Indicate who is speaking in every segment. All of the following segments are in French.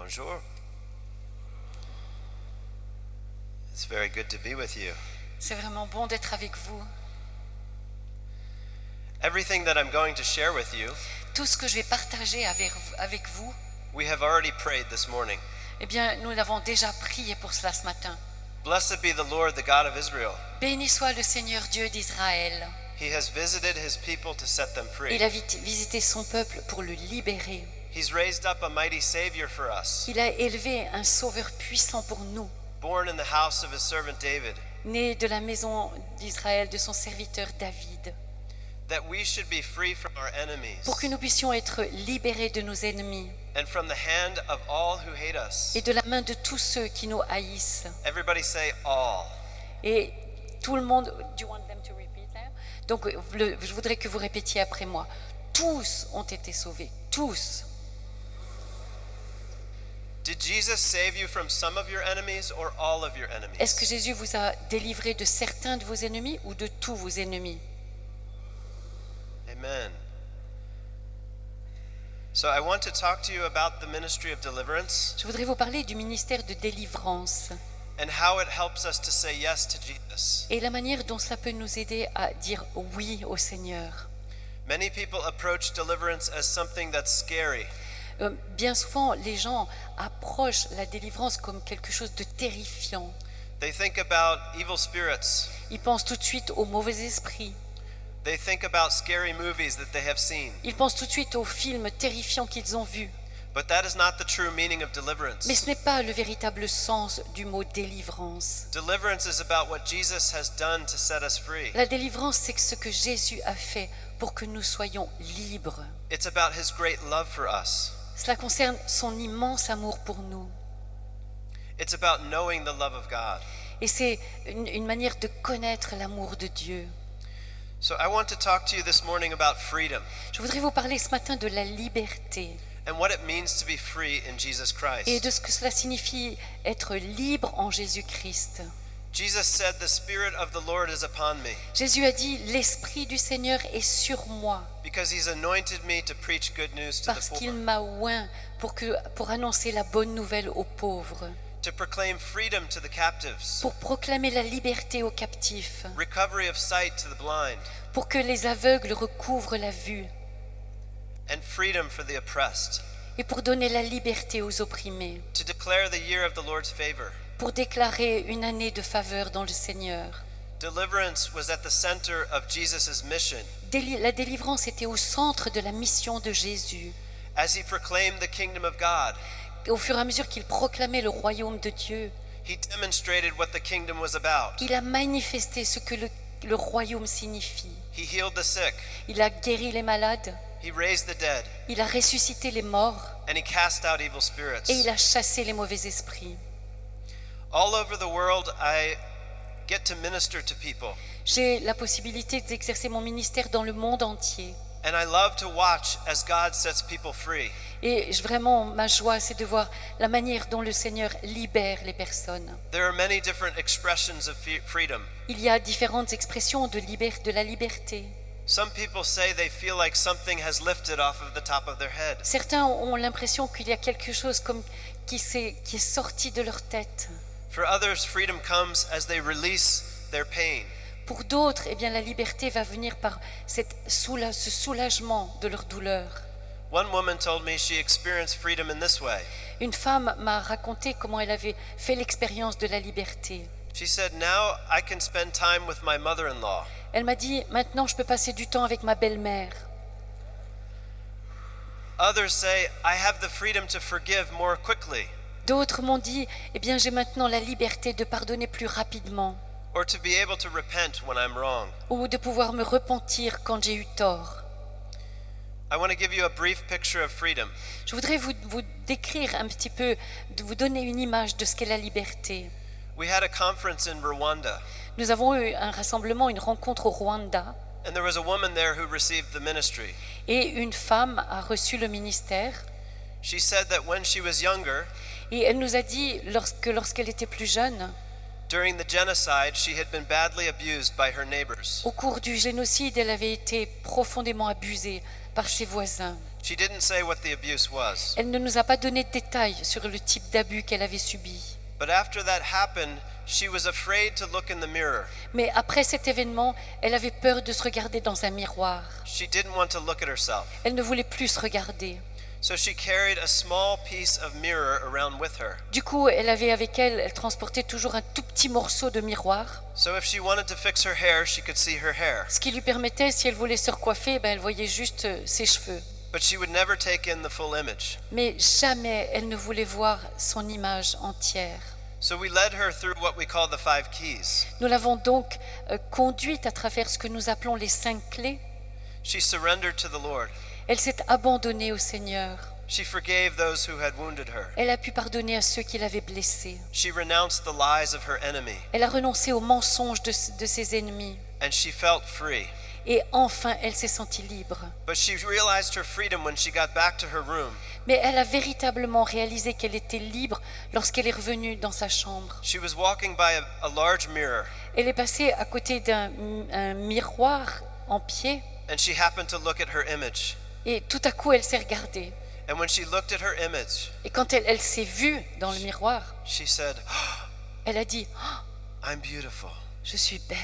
Speaker 1: Bonjour. It's very good to be with you.
Speaker 2: C'est vraiment bon d'être avec vous.
Speaker 1: Everything that I'm going to share with you,
Speaker 2: Tout ce que je vais partager avec vous,
Speaker 1: we have already prayed this morning.
Speaker 2: eh bien, nous l'avons déjà prié pour cela ce matin.
Speaker 1: Blessed be the Lord, the God of Israel.
Speaker 2: Béni soit le Seigneur Dieu d'Israël.
Speaker 1: He has visited his people to set them free.
Speaker 2: Il a visité son peuple pour le libérer.
Speaker 1: He's raised up a mighty Savior for us,
Speaker 2: Il a élevé un sauveur puissant pour nous,
Speaker 1: born in the house of his servant David,
Speaker 2: né de la maison d'Israël, de son serviteur David,
Speaker 1: that we should be free from our enemies
Speaker 2: pour que nous puissions être libérés de nos ennemis
Speaker 1: and from the hand of all who hate us.
Speaker 2: et de la main de tous ceux qui nous haïssent.
Speaker 1: Everybody say all.
Speaker 2: Et tout le monde. Do you want them to repeat that? Donc, je voudrais que vous répétiez après moi. Tous ont été sauvés. Tous.
Speaker 1: Did Jesus save you from some of your enemies or all of your enemies?
Speaker 2: Est-ce que Jésus vous a délivré de certains de vos ennemis ou de tous vos ennemis?
Speaker 1: Amen. So I want to talk to you about the ministry of deliverance
Speaker 2: Je voudrais vous parler du ministère de délivrance
Speaker 1: and how it helps us to say yes to Jesus.
Speaker 2: et la manière dont cela peut nous aider à dire oui au Seigneur.
Speaker 1: Many people approach deliverance as something that's scary.
Speaker 2: Bien souvent, les gens approchent la délivrance comme quelque chose de terrifiant.
Speaker 1: They think about evil spirits.
Speaker 2: Ils pensent tout de suite aux mauvais esprits.
Speaker 1: They think about scary movies that they have seen.
Speaker 2: Ils pensent tout de suite aux films terrifiants qu'ils ont vus.
Speaker 1: But that is not the true meaning of deliverance.
Speaker 2: Mais ce n'est pas le véritable sens du mot délivrance.
Speaker 1: Deliverance is about what Jesus has done to set us free.
Speaker 2: La délivrance, c'est ce que Jésus a fait pour que nous soyons libres.
Speaker 1: It's about his great love for us.
Speaker 2: Cela concerne son immense amour pour nous.
Speaker 1: It's about knowing the love of God.
Speaker 2: Et c'est une manière de connaître l'amour de Dieu.
Speaker 1: So I want to talk to you this morning about freedom
Speaker 2: Je voudrais vous parler ce matin de la liberté
Speaker 1: and what it means to be free in Jesus
Speaker 2: et
Speaker 1: Christ.
Speaker 2: de ce que cela signifie être libre en Jésus-Christ.
Speaker 1: Jesus said, "The Spirit of the Lord is upon me,
Speaker 2: Jésus a dit, l'Esprit du Seigneur est sur moi
Speaker 1: because he's anointed me to preach good news to the
Speaker 2: parce qu'il
Speaker 1: poor,
Speaker 2: m'a oint pour annoncer la bonne nouvelle aux pauvres,
Speaker 1: to proclaim freedom to the captives,
Speaker 2: pour proclamer la liberté aux captifs,
Speaker 1: recovery of sight to the blind,
Speaker 2: pour que les aveugles recouvrent la vue
Speaker 1: and freedom for the oppressed,
Speaker 2: et pour donner la liberté aux opprimés,
Speaker 1: to declare the year of the Lord's favor."
Speaker 2: pour déclarer une année de faveur dans le Seigneur.
Speaker 1: Deliverance was at the center of Jesus' mission
Speaker 2: La délivrance était au centre de la mission de Jésus.
Speaker 1: as he proclaimed the kingdom of God.
Speaker 2: Et au fur et à mesure qu'il proclamait le royaume de Dieu,
Speaker 1: He demonstrated what the kingdom was about.
Speaker 2: il a manifesté ce que le royaume signifie.
Speaker 1: He healed the sick,
Speaker 2: Il a guéri les malades,
Speaker 1: he raised the dead,
Speaker 2: il a ressuscité les morts
Speaker 1: and he cast out evil spirits.
Speaker 2: et il a chassé les mauvais esprits.
Speaker 1: All over the world, I get to minister to people,
Speaker 2: J'ai la possibilité d'exercer mon ministère dans le monde entier.
Speaker 1: and I love to watch as God sets people free.
Speaker 2: Et vraiment, ma joie, c'est de voir la manière dont le Seigneur libère les personnes.
Speaker 1: There are many different expressions of freedom.
Speaker 2: Il y a différentes expressions de la liberté.
Speaker 1: Some people say they feel like something has lifted off of the top of their head.
Speaker 2: Certains ont l'impression qu'il y a quelque chose qui est sorti de leur tête.
Speaker 1: For others, freedom comes as they release their pain.
Speaker 2: Pour d'autres, eh bien, la liberté va venir par ce soulagement de leur douleur.
Speaker 1: One woman told me she experienced freedom in this way.
Speaker 2: Une femme m'a raconté comment elle avait fait l'expérience de la liberté.
Speaker 1: She said, "Now I can spend time with my mother-in-law.
Speaker 2: Elle m'a dit, maintenant je peux passer du temps avec ma belle-mère.
Speaker 1: Others say, I have the freedom to forgive more quickly,
Speaker 2: D'autres m'ont dit, eh bien, j'ai maintenant la liberté de pardonner plus rapidement
Speaker 1: or to be able to repent when I'm wrong."
Speaker 2: ou de pouvoir me repentir quand j'ai eu tort.
Speaker 1: I want to give you a brief picture of freedom.
Speaker 2: Je voudrais vous décrire un petit peu, de vous donner une image de ce qu'est la liberté.
Speaker 1: We had a conference in Rwanda,
Speaker 2: Nous avons eu un rassemblement, une rencontre au Rwanda,
Speaker 1: and there was a woman there who received the ministry.
Speaker 2: et une femme a reçu le ministère.
Speaker 1: She said that when she was younger,
Speaker 2: Et elle nous a dit lorsqu'elle était plus jeune,
Speaker 1: During the genocide, she had been badly abused by her neighbors.
Speaker 2: Au cours du génocide, elle avait été profondément abusée par ses voisins.
Speaker 1: She didn't say what the abuse was.
Speaker 2: Elle ne nous a pas donné de détails sur le type d'abus qu'elle avait subi.
Speaker 1: But after that happened, she was afraid to look in the mirror.
Speaker 2: Mais après cet événement, elle avait peur de se regarder dans un miroir.
Speaker 1: She didn't want to look at herself.
Speaker 2: Elle ne voulait plus se regarder.
Speaker 1: So she carried a small piece of mirror around with her.
Speaker 2: Du coup, elle avait avec elle, elle transportait toujours un tout petit morceau de miroir,
Speaker 1: So if she wanted to fix her hair, she could see her hair.
Speaker 2: ce qui lui permettait, si elle voulait se recoiffer, elle voyait juste ses cheveux.
Speaker 1: But she would never take in the full image.
Speaker 2: Mais jamais elle ne voulait voir son image entière.
Speaker 1: So we led her through what we call the 5 keys.
Speaker 2: Nous l'avons donc conduite à travers ce que nous appelons les 5 clés.
Speaker 1: She surrendered to the Lord.
Speaker 2: Elle s'est abandonnée au Seigneur.
Speaker 1: She forgave those who had wounded her.
Speaker 2: Elle a pu pardonner à ceux qui l'avaient blessée.
Speaker 1: She renounced the lies of her enemy,
Speaker 2: Elle a renoncé aux mensonges de ses ennemis.
Speaker 1: and she felt free.
Speaker 2: Et enfin, elle s'est sentie libre.
Speaker 1: But she realized her freedom when she got back to her room.
Speaker 2: Mais elle a véritablement réalisé qu'elle était libre lorsqu'elle est revenue dans sa chambre.
Speaker 1: She was walking by a large mirror,
Speaker 2: Elle est passée à côté d'un miroir en pied
Speaker 1: and she happened to look at her image.
Speaker 2: et tout à coup, elle s'est regardée.
Speaker 1: And when she looked at her image,
Speaker 2: Et quand elle s'est vue dans le miroir,
Speaker 1: she said,
Speaker 2: elle a dit oh,
Speaker 1: I'm beautiful.
Speaker 2: je suis belle.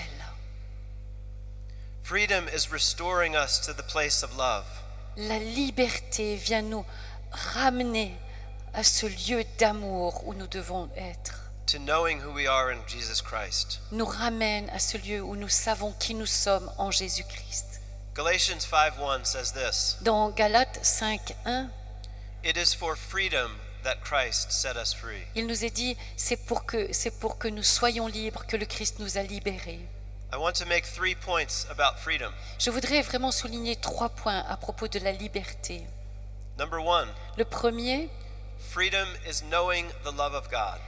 Speaker 1: Freedom is restoring us to the place of love.
Speaker 2: La liberté vient nous ramener à ce lieu d'amour où nous devons être.
Speaker 1: To knowing who we are in Jesus Christ.
Speaker 2: Nous ramène à ce lieu où nous savons qui nous sommes en Jésus-Christ.
Speaker 1: Galatians 5:1 says this,
Speaker 2: Dans Galates 5:1,
Speaker 1: It is for freedom that Christ set us free.
Speaker 2: il nous est dit c'est pour que nous soyons libres que le Christ nous a libérés.
Speaker 1: I want to make 3 points about freedom.
Speaker 2: Je voudrais vraiment souligner 3 points à propos de la liberté.
Speaker 1: Number 1,
Speaker 2: Le premier,
Speaker 1: freedom is knowing the love of God.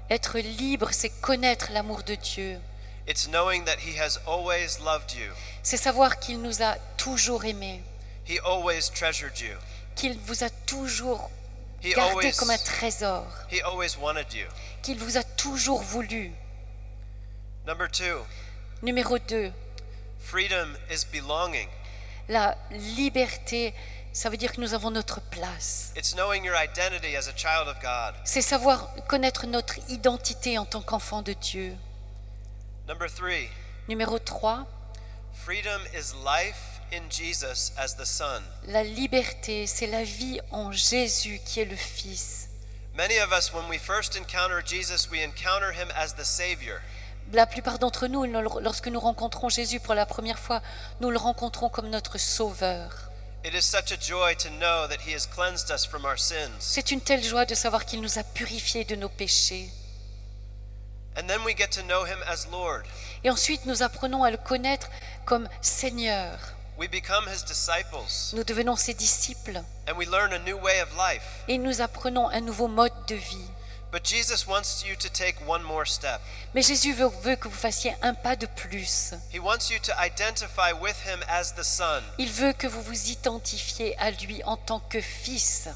Speaker 2: être libre, c'est connaître l'amour de Dieu.
Speaker 1: It's knowing that He has always loved you.
Speaker 2: C'est savoir qu'il nous a toujours aimés,
Speaker 1: He always treasured you.
Speaker 2: qu'il vous a toujours
Speaker 1: He
Speaker 2: gardé
Speaker 1: always,
Speaker 2: comme un trésor,
Speaker 1: he always wanted you.
Speaker 2: qu'il vous a toujours voulu.
Speaker 1: Number 2,
Speaker 2: Numéro 2,
Speaker 1: freedom is belonging.
Speaker 2: la liberté, ça veut dire que nous avons notre place.
Speaker 1: It's knowing your identity as a child of God.
Speaker 2: C'est savoir connaître notre identité en tant qu'enfant de Dieu.
Speaker 1: Number 3,
Speaker 2: Numéro 3,
Speaker 1: freedom is life in Jesus as the Son.
Speaker 2: la liberté, c'est la vie en Jésus qui est le Fils.
Speaker 1: Many of us, when we first encounter Jesus, we encounter Him as the Savior.
Speaker 2: La plupart d'entre nous, lorsque nous rencontrons Jésus pour la première fois, nous le rencontrons comme notre Sauveur.
Speaker 1: It is such a joy to know that He has cleansed us from our sins.
Speaker 2: C'est une telle joie de savoir qu'il nous a purifiés de nos péchés.
Speaker 1: And then we get to know Him as Lord.
Speaker 2: Et ensuite, nous apprenons à le connaître comme Seigneur.
Speaker 1: We become His disciples,
Speaker 2: Nous devenons ses disciples
Speaker 1: and we learn a new way of life.
Speaker 2: et nous apprenons un nouveau mode de vie.
Speaker 1: But Jesus wants you to take one more step.
Speaker 2: Mais Jésus veut que vous fassiez un pas de plus.
Speaker 1: He wants you to identify with Him as the Son.
Speaker 2: Il veut que vous vous identifiez à lui en tant que fils.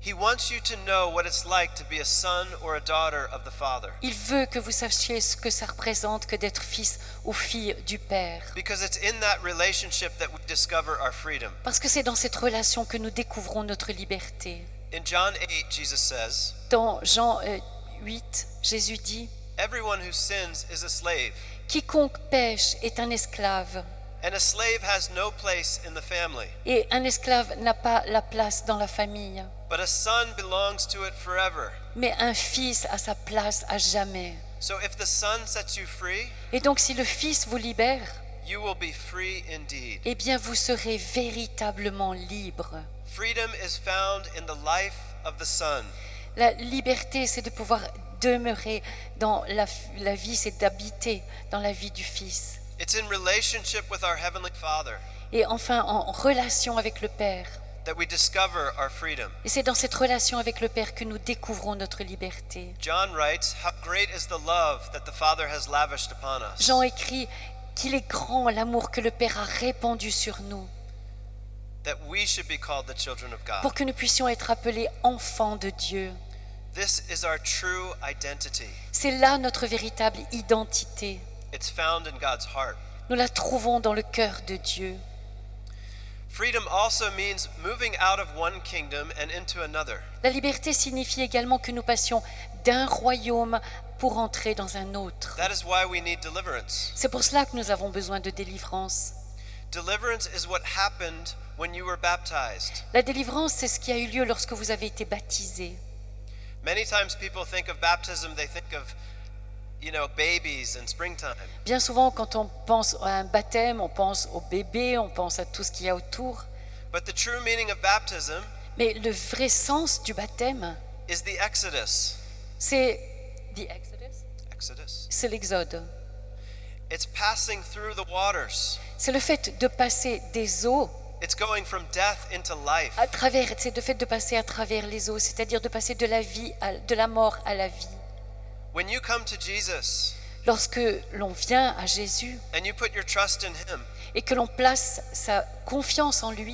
Speaker 1: He wants you to know what it's like to be a son or a daughter of the Father.
Speaker 2: Il veut que vous sachiez ce que ça représente que d'être fils ou fille du Père.
Speaker 1: Because it's in that relationship that we discover our freedom.
Speaker 2: Parce que c'est dans cette relation que nous découvrons notre liberté.
Speaker 1: In John 8, Jesus says,
Speaker 2: Dans Jean 8, Jésus dit
Speaker 1: Everyone who sins is a slave,
Speaker 2: « Quiconque pêche est un esclave,
Speaker 1: and a slave has no place in the family,
Speaker 2: et un esclave n'a pas la place dans la famille,
Speaker 1: but a son belongs to it forever.
Speaker 2: mais un fils a sa place à jamais.
Speaker 1: So if the Son sets you free,
Speaker 2: Et donc si le Fils vous libère,
Speaker 1: you will be free indeed.
Speaker 2: eh bien vous serez véritablement libre.
Speaker 1: Freedom is found in the life of the Son.
Speaker 2: La liberté, c'est de pouvoir demeurer dans la vie, c'est d'habiter dans la vie du Fils.
Speaker 1: It's in relationship with our Heavenly Father
Speaker 2: Et enfin, en relation avec le Père.
Speaker 1: that we discover our freedom.
Speaker 2: Et c'est dans cette relation avec le Père que nous découvrons notre liberté.
Speaker 1: John writes, How great is the love that the Father has lavished upon us.
Speaker 2: Jean écrit qu'il est grand l'amour que le Père a répandu sur nous
Speaker 1: That we should be called the children of God.
Speaker 2: pour que nous puissions être appelés enfants de Dieu.
Speaker 1: This is our true identity.
Speaker 2: C'est là notre véritable identité.
Speaker 1: It's found in God's heart.
Speaker 2: Nous la trouvons dans le cœur de Dieu.
Speaker 1: Freedom also means moving out of one kingdom and into another.
Speaker 2: La liberté signifie également que nous passions d'un royaume pour entrer dans un autre.
Speaker 1: That is why we need deliverance.
Speaker 2: C'est pour cela que nous avons besoin de délivrance.
Speaker 1: Deliverance is what happened when you were baptized.
Speaker 2: La délivrance, c'est ce qui a eu lieu lorsque vous avez été baptisés.
Speaker 1: Many times people think of baptism, they think of, babies and springtime.
Speaker 2: Bien souvent, quand on pense à un baptême, on pense au bébé, on pense à tout ce qu'il y a autour.
Speaker 1: But the true meaning of baptism
Speaker 2: Mais le vrai sens du baptême,
Speaker 1: is the Exodus.
Speaker 2: c'est the Exodus.
Speaker 1: Exodus.
Speaker 2: C'est l'exode.
Speaker 1: It's passing through the waters.
Speaker 2: C'est le fait de passer des eaux
Speaker 1: It's going from death into life.
Speaker 2: à travers, c'est le fait de passer à travers les eaux, c'est-à-dire de passer de la vie, de la mort à la vie.
Speaker 1: When you come to Jesus
Speaker 2: Lorsque l'on vient à Jésus
Speaker 1: and you put your trust in Him,
Speaker 2: et que l'on place sa confiance en lui,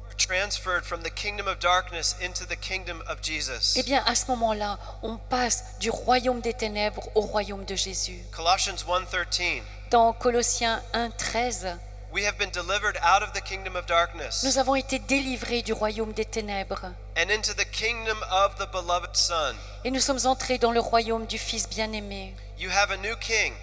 Speaker 1: you're transferred from the kingdom of darkness into the kingdom of Jesus.
Speaker 2: eh bien à ce moment-là, on passe du royaume des ténèbres au royaume de Jésus.
Speaker 1: Colossians 1:13.
Speaker 2: Dans Colossiens 1:13,
Speaker 1: We have been delivered out of the kingdom of darkness
Speaker 2: nous avons été délivrés du royaume des ténèbres
Speaker 1: and into the kingdom of the beloved Son.
Speaker 2: et nous sommes entrés dans le royaume du Fils bien-aimé.
Speaker 1: You have a new king.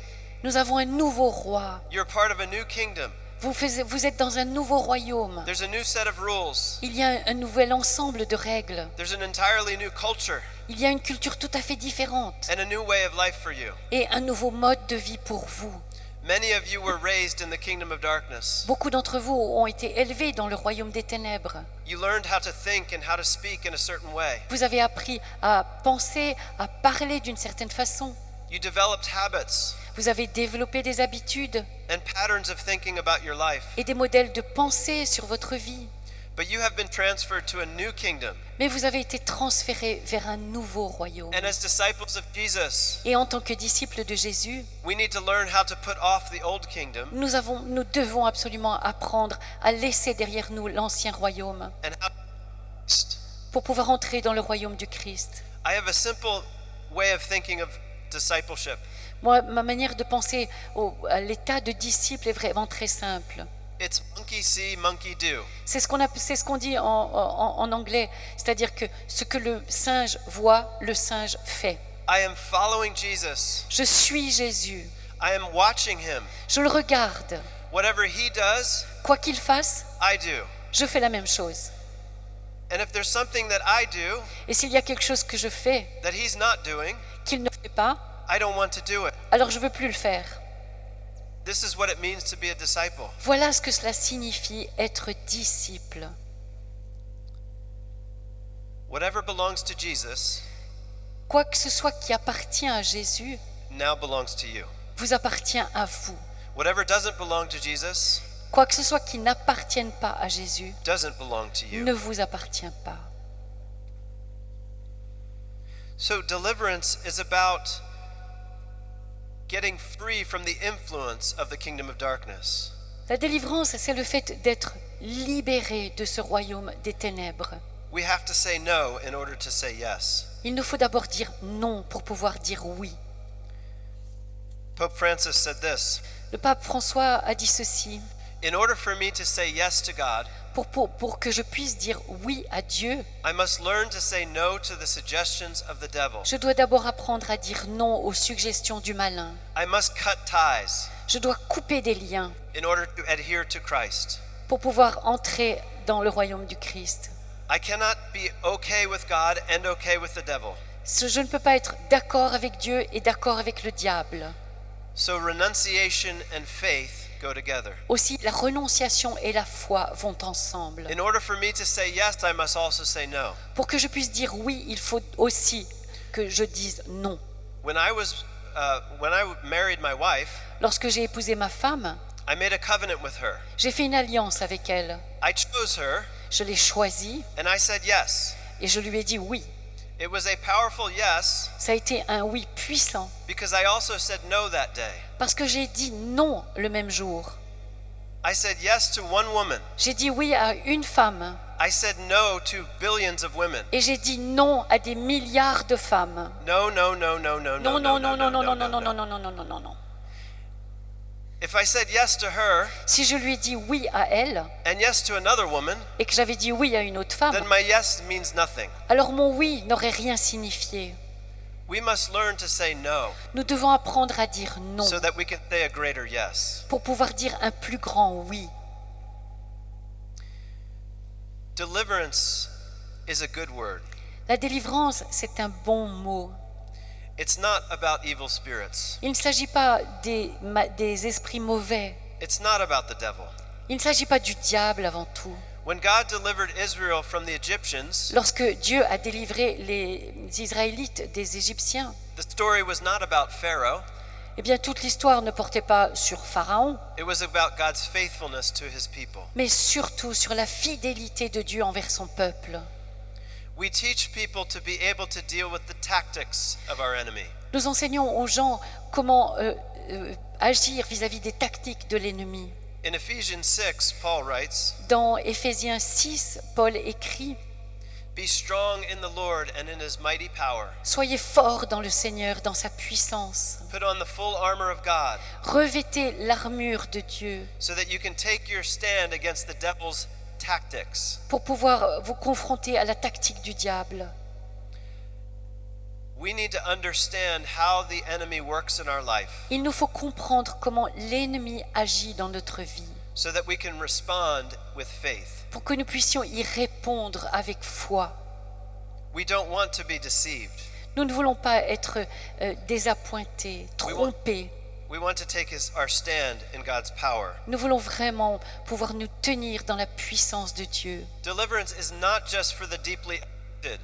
Speaker 2: Nous avons un nouveau roi.
Speaker 1: You're part of a new kingdom.
Speaker 2: Vous êtes dans un nouveau royaume.
Speaker 1: There's a new set of rules.
Speaker 2: Il y a un nouvel ensemble de règles.
Speaker 1: There's an entirely new culture
Speaker 2: Il y a une culture tout à fait différente
Speaker 1: and a new way of life for you.
Speaker 2: et un nouveau mode de vie pour vous.
Speaker 1: Many of you were raised in the kingdom of darkness.
Speaker 2: Beaucoup d'entre vous ont été élevés dans le royaume des ténèbres.
Speaker 1: You learned how to think and how to speak in a certain way.
Speaker 2: Vous avez appris à penser, à parler d'une certaine façon.
Speaker 1: You developed habits
Speaker 2: Vous avez développé des habitudes
Speaker 1: and patterns of thinking about your life.
Speaker 2: et des modèles de pensée sur votre vie.
Speaker 1: But you have been transferred to a new kingdom.
Speaker 2: Mais vous avez été transférés vers un nouveau royaume.
Speaker 1: And as disciples of Jesus,
Speaker 2: Et en tant que disciples de Jésus,
Speaker 1: we need to learn how to put off the old kingdom
Speaker 2: nous devons absolument apprendre à laisser derrière nous l'ancien royaume
Speaker 1: and how to.
Speaker 2: pour pouvoir entrer dans le royaume du Christ.
Speaker 1: I have a simple way of thinking of discipleship.
Speaker 2: Moi, ma manière de penser à l'état de disciple est vraiment très simple.
Speaker 1: It's monkey see, monkey do.
Speaker 2: C'est ce qu'on dit en anglais, c'est-à-dire que ce que le singe voit, le singe fait.
Speaker 1: I am following Jesus.
Speaker 2: Je suis Jésus,
Speaker 1: I am watching him.
Speaker 2: je le regarde.
Speaker 1: Whatever he does,
Speaker 2: Quoi qu'il fasse,
Speaker 1: I do.
Speaker 2: je fais la même chose.
Speaker 1: And if there's something that I do
Speaker 2: Et s'il y a quelque chose que je fais
Speaker 1: that he's not doing,
Speaker 2: qu'il ne fait pas,
Speaker 1: I don't want to do it.
Speaker 2: alors je ne veux plus le faire.
Speaker 1: This is what it means to be a disciple.
Speaker 2: Voilà ce que cela signifie être disciple.
Speaker 1: Whatever belongs to Jesus
Speaker 2: Quoi que ce soit qui appartient à Jésus,
Speaker 1: now belongs to you.
Speaker 2: vous appartient à vous.
Speaker 1: Whatever doesn't belong to Jesus
Speaker 2: Quoi que ce soit qui n'appartienne pas à Jésus
Speaker 1: doesn't belong to you.
Speaker 2: ne vous appartient pas.
Speaker 1: So deliverance is about getting free from the influence of the kingdom of darkness.
Speaker 2: La délivrance, c'est le fait d'être libéré de ce royaume des ténèbres.
Speaker 1: We have to say no in order to say yes.
Speaker 2: Il nous faut d'abord dire non pour pouvoir dire oui.
Speaker 1: Pope Francis said this:
Speaker 2: Le pape François a dit ceci.
Speaker 1: in order for me to say yes to God,
Speaker 2: Pour que je puisse dire oui à Dieu,
Speaker 1: I must learn to say no to the suggestions of the devil.
Speaker 2: je dois d'abord apprendre à dire non aux suggestions du malin.
Speaker 1: I must cut ties
Speaker 2: Je dois couper des liens
Speaker 1: in order to adhere to Christ.
Speaker 2: pour pouvoir entrer dans le royaume du Christ.
Speaker 1: I cannot be okay with God and okay with the devil.
Speaker 2: Je ne peux pas être d'accord avec Dieu et d'accord avec le diable.
Speaker 1: So renunciation and faith go together.
Speaker 2: Aussi, la renonciation et la foi vont ensemble.
Speaker 1: In order for me to say yes, I must also say no.
Speaker 2: Pour que je puisse dire oui, il faut aussi que je dise non.
Speaker 1: When I married my wife,
Speaker 2: Lorsque j'ai épousé ma femme,
Speaker 1: I made a covenant with her.
Speaker 2: j'ai fait une alliance avec elle.
Speaker 1: I chose her
Speaker 2: Je l'ai choisie
Speaker 1: and I said yes.
Speaker 2: et je lui ai dit oui.
Speaker 1: It was a powerful yes
Speaker 2: Ça a été un oui puissant
Speaker 1: because I also said no that day.
Speaker 2: parce que j'ai dit non le même jour.
Speaker 1: I said yes to one woman.
Speaker 2: J'ai dit oui à une femme.
Speaker 1: I said no to billions of women.
Speaker 2: Et j'ai dit non à des milliards de femmes.
Speaker 1: No, no, no, no, no, no,
Speaker 2: Non, non,
Speaker 1: no,
Speaker 2: non,
Speaker 1: no,
Speaker 2: non,
Speaker 1: no,
Speaker 2: non, non,
Speaker 1: no,
Speaker 2: non,
Speaker 1: no.
Speaker 2: non, non, non, non, non, non.
Speaker 1: If I said yes to her
Speaker 2: Si je lui ai dit oui à elle
Speaker 1: and yes to another woman,
Speaker 2: et que j'avais dit oui à une autre femme,
Speaker 1: then my yes means nothing.
Speaker 2: alors mon oui n'aurait rien signifié.
Speaker 1: We must learn to say no
Speaker 2: Nous devons apprendre à dire non
Speaker 1: so that we can say a greater yes.
Speaker 2: pour pouvoir dire un plus grand oui.
Speaker 1: Deliverance is a good word.
Speaker 2: La délivrance, c'est un bon mot.
Speaker 1: It's not about evil spirits.
Speaker 2: Il ne s'agit pas des esprits mauvais.
Speaker 1: It's not about the devil.
Speaker 2: Il ne s'agit pas du diable avant tout.
Speaker 1: When God delivered Israel from the Egyptians,
Speaker 2: Lorsque Dieu a délivré les Israélites des Égyptiens,
Speaker 1: the story was not about Pharaoh.
Speaker 2: eh bien toute l'histoire ne portait pas sur Pharaon,
Speaker 1: It was about God's faithfulness to his people.
Speaker 2: mais surtout sur la fidélité de Dieu envers son peuple.
Speaker 1: We teach people to be able to deal with the tactics of our enemy.
Speaker 2: Nous enseignons aux gens comment agir vis-à-vis des tactiques de l'ennemi.
Speaker 1: In Ephesians 6, Paul writes,
Speaker 2: Dans Éphésiens 6, Paul écrit «
Speaker 1: "Be strong in the Lord and in his mighty power.
Speaker 2: Soyez forts dans le Seigneur, dans sa puissance.
Speaker 1: Put on the full armor of God,
Speaker 2: Revêtez l'armure de Dieu
Speaker 1: so that you can take your stand against the devil's tactics."
Speaker 2: pour pouvoir vous confronter à la tactique du diable.
Speaker 1: We need to understand how the enemy works in our life
Speaker 2: Il nous faut comprendre comment l'ennemi agit dans notre vie
Speaker 1: so that we can respond with faith.
Speaker 2: pour que nous puissions y répondre avec foi.
Speaker 1: We don't want to be deceived.
Speaker 2: Nous ne voulons pas être désappointés, trompés.
Speaker 1: We want to take our stand in God's power.
Speaker 2: Nous voulons vraiment pouvoir nous tenir dans la puissance de Dieu.
Speaker 1: Deliverance is not just for the deeply afflicted.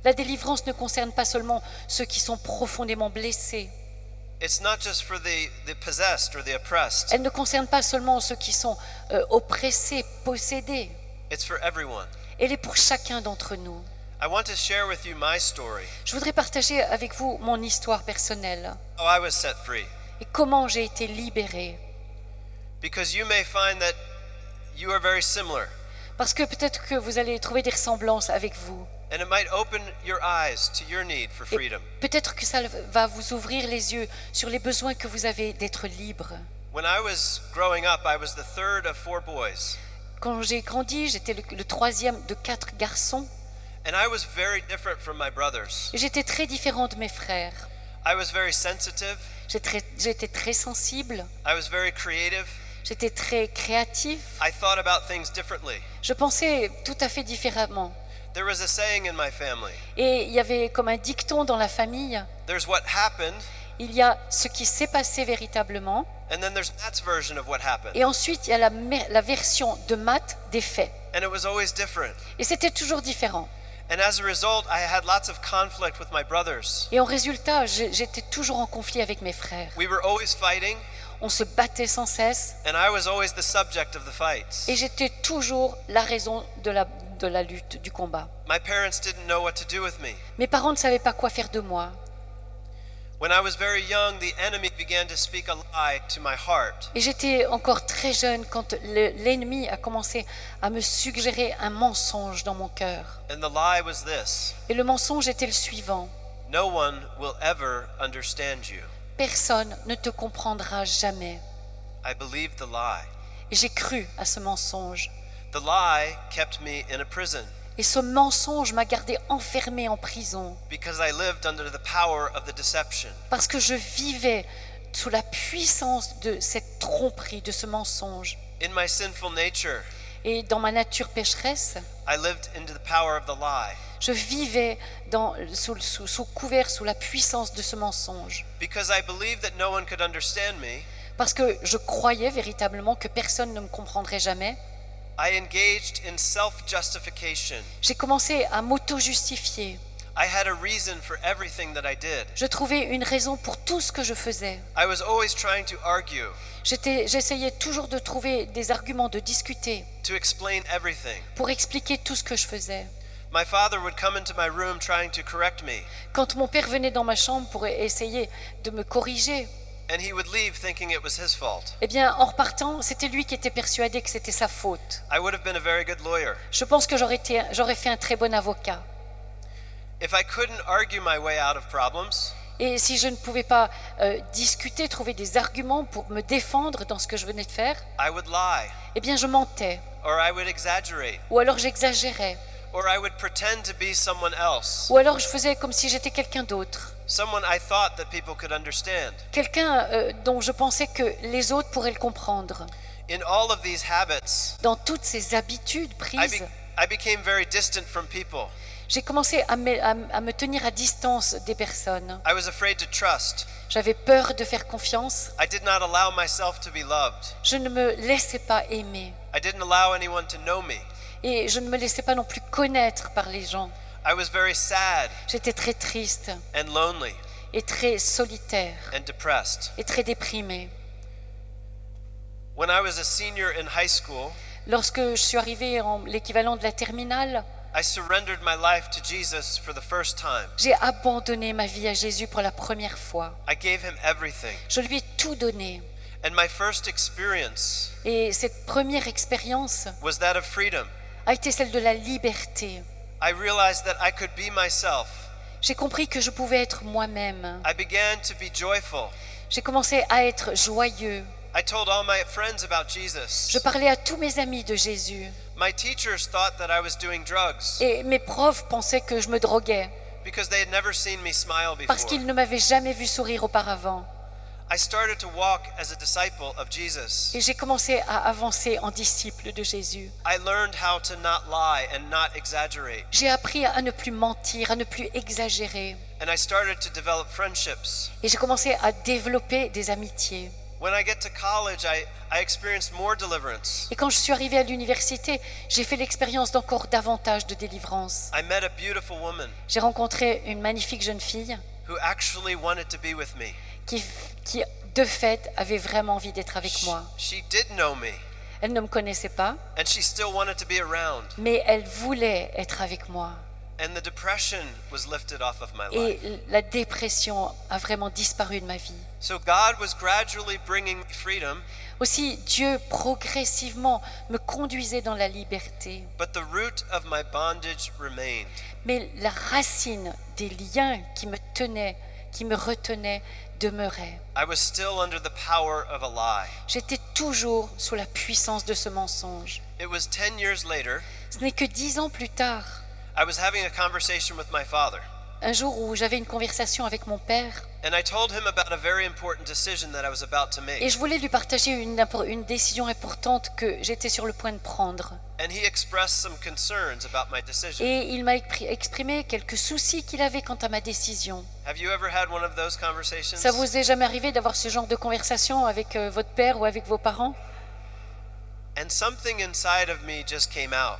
Speaker 2: La délivrance ne concerne pas seulement ceux qui sont profondément blessés.
Speaker 1: It's not just for the possessed or the oppressed.
Speaker 2: Elle ne concerne pas seulement ceux qui sont oppressés, possédés.
Speaker 1: It's for everyone.
Speaker 2: Elle est pour chacun d'entre nous.
Speaker 1: I want to share with you my story,
Speaker 2: Je voudrais partager avec vous mon histoire personnelle
Speaker 1: how I was set free.
Speaker 2: et comment j'ai été libérée.
Speaker 1: Because you may find that you are very similar,
Speaker 2: Parce que peut-être que vous allez trouver des ressemblances avec vous.
Speaker 1: and it might open your eyes to your need for
Speaker 2: Et
Speaker 1: freedom.
Speaker 2: peut-être que ça va vous ouvrir les yeux sur les besoins que vous avez d'être libre.
Speaker 1: When I was growing up, I was the third of 4 boys,
Speaker 2: Quand j'ai grandi, j'étais le troisième de 4 garçons
Speaker 1: and I was very different from my brothers.
Speaker 2: et j'étais très différent de mes frères.
Speaker 1: I was very sensitive,
Speaker 2: J'étais très sensible,
Speaker 1: I was very creative,
Speaker 2: j'étais très créatif.
Speaker 1: I thought about things differently.
Speaker 2: Je pensais tout à fait différemment.
Speaker 1: There was a saying in my family,
Speaker 2: Et il y avait comme un dicton dans la famille,
Speaker 1: there's what happened,
Speaker 2: il y a ce qui s'est passé véritablement,
Speaker 1: and then there's Matt's version of what happened.
Speaker 2: et ensuite il y a la version de Matt des faits.
Speaker 1: And it was always different.
Speaker 2: Et c'était toujours différent.
Speaker 1: And as a result, I had lots of conflict with my brothers.
Speaker 2: Et en résultat, j'étais toujours en conflit avec mes frères.
Speaker 1: We were always fighting,
Speaker 2: On se battait sans cesse,
Speaker 1: and I was always the subject of the fights.
Speaker 2: et j'étais toujours la raison de la lutte, du combat.
Speaker 1: My parents didn't know what to do with me.
Speaker 2: Mes parents ne savaient pas quoi faire de moi.
Speaker 1: When I was very young, the enemy began to speak a lie to my heart.
Speaker 2: Et j'étais encore très jeune quand l'ennemi a commencé à me suggérer un mensonge dans mon cœur.
Speaker 1: And the lie was this:
Speaker 2: Et le mensonge était le suivant.
Speaker 1: no one will ever understand you.
Speaker 2: Personne ne te comprendra jamais.
Speaker 1: I believed the lie.
Speaker 2: Et j'ai cru à ce mensonge.
Speaker 1: The lie kept me in a prison
Speaker 2: Et ce mensonge m'a gardé enfermé en prison
Speaker 1: because I lived under the power of the deception.
Speaker 2: parce que je vivais sous la puissance de cette tromperie, de ce mensonge.
Speaker 1: In my sinful nature,
Speaker 2: Et dans ma nature pécheresse,
Speaker 1: I lived into the power of the lie
Speaker 2: je vivais sous couvert, sous la puissance de ce mensonge.
Speaker 1: because I believed that no one could understand me.
Speaker 2: Parce que je croyais véritablement que personne ne me comprendrait jamais.
Speaker 1: I engaged in self-justification.
Speaker 2: J'ai commencé à m'auto-justifier.
Speaker 1: I had a reason for everything that I did.
Speaker 2: Je trouvais une raison pour tout ce que je faisais.
Speaker 1: I was always trying to argue,
Speaker 2: J'essayais toujours de trouver des arguments, de discuter,
Speaker 1: to explain everything.
Speaker 2: pour expliquer tout ce que je faisais.
Speaker 1: My father would come into my room trying to correct me.
Speaker 2: Quand mon père venait dans ma chambre pour essayer de me corriger,
Speaker 1: and he would leave thinking it was his fault.
Speaker 2: eh bien, en repartant, c'était lui qui était persuadé que c'était sa faute.
Speaker 1: I would have been a very good lawyer.
Speaker 2: Je pense que j'aurais fait un très bon avocat.
Speaker 1: If I couldn't argue my way out of problems,
Speaker 2: Et si je ne pouvais pas discuter, trouver des arguments pour me défendre dans ce que je venais de faire,
Speaker 1: I would lie,
Speaker 2: eh bien, je mentais.
Speaker 1: or I would exaggerate,
Speaker 2: Ou alors j'exagérais.
Speaker 1: or I would pretend to be someone else,
Speaker 2: Ou alors je faisais comme si j'étais quelqu'un d'autre.
Speaker 1: someone I thought that people could understand.
Speaker 2: Quelqu'un dont je pensais que les autres pourraient le comprendre.
Speaker 1: In all of these habits,
Speaker 2: Dans toutes ces habitudes prises,
Speaker 1: I became very distant from people.
Speaker 2: j'ai commencé à me tenir à distance des personnes.
Speaker 1: I was afraid to trust.
Speaker 2: J'avais peur de faire confiance.
Speaker 1: I did not allow myself to be loved.
Speaker 2: Je ne me laissais pas aimer.
Speaker 1: I didn't allow anyone to know me.
Speaker 2: Et je ne me laissais pas non plus connaître par les gens.
Speaker 1: I was very sad
Speaker 2: J'étais très triste
Speaker 1: and lonely
Speaker 2: et très solitaire
Speaker 1: and depressed.
Speaker 2: et très déprimée.
Speaker 1: When I was a senior in high school,
Speaker 2: Lorsque je suis arrivée en l'équivalent de la terminale,
Speaker 1: I surrendered my life to Jesus for the first time.
Speaker 2: j'ai abandonné ma vie à Jésus pour la première fois.
Speaker 1: I gave him everything.
Speaker 2: Je lui ai tout donné.
Speaker 1: And my first experience
Speaker 2: Et cette première expérience
Speaker 1: was that of freedom.
Speaker 2: a été celle de la liberté.
Speaker 1: I realized that I could be myself.
Speaker 2: J'ai compris que je pouvais être moi-même.
Speaker 1: I began to be joyful.
Speaker 2: J'ai commencé à être joyeux.
Speaker 1: I told all my friends about Jesus.
Speaker 2: Je parlais à tous mes amis de Jésus.
Speaker 1: My teachers thought that I was doing drugs
Speaker 2: Et mes profs pensaient que je me droguais
Speaker 1: because they had never seen me smile
Speaker 2: parce
Speaker 1: before.
Speaker 2: qu'ils ne m'avaient jamais vu sourire auparavant.
Speaker 1: I started to walk as a disciple of Jesus.
Speaker 2: Et j'ai commencé à avancer en disciple de Jésus.
Speaker 1: I learned how to not lie and not exaggerate.
Speaker 2: J'ai appris à ne plus mentir, à ne plus exagérer.
Speaker 1: And I started to develop friendships.
Speaker 2: Et j'ai commencé à développer des amitiés.
Speaker 1: When I get to college, I experienced more deliverance.
Speaker 2: Et quand je suis arrivée à l'université, j'ai fait l'expérience d'encore davantage de délivrance.
Speaker 1: I met a beautiful woman
Speaker 2: J'ai rencontré une magnifique jeune fille
Speaker 1: who actually wanted to be with me.
Speaker 2: qui de fait, avait vraiment envie d'être avec moi.
Speaker 1: She did know me,
Speaker 2: Elle ne me connaissait pas,
Speaker 1: and she still wanted to be around.
Speaker 2: mais elle voulait être avec moi.
Speaker 1: And the depression was lifted off of my life.
Speaker 2: Et la dépression a vraiment disparu de ma vie.
Speaker 1: So God was gradually bringing freedom,
Speaker 2: Aussi, Dieu progressivement me conduisait dans la liberté.
Speaker 1: but the root of my bondage remained.
Speaker 2: Mais la racine des liens qui me tenaient, qui me retenaient, demeurait.
Speaker 1: I was still under the power of a lie.
Speaker 2: J'étais toujours sous la puissance de ce mensonge.
Speaker 1: It was 10 years later,
Speaker 2: Ce n'est que 10 ans plus tard,
Speaker 1: I was having a conversation with my father,
Speaker 2: un jour où j'avais une conversation avec mon père,
Speaker 1: and I told him about a very important decision that I was about to
Speaker 2: et
Speaker 1: make.
Speaker 2: je voulais lui partager une décision importante que j'étais sur le point de prendre.
Speaker 1: And he expressed some concerns about my decision.
Speaker 2: Et il m'a exprimé quelques soucis qu'il avait quant à ma décision.
Speaker 1: Have you ever had one of those conversations?
Speaker 2: Ça vous est jamais arrivé d'avoir ce genre de conversation avec votre père ou avec vos parents?
Speaker 1: And something inside of me just came out.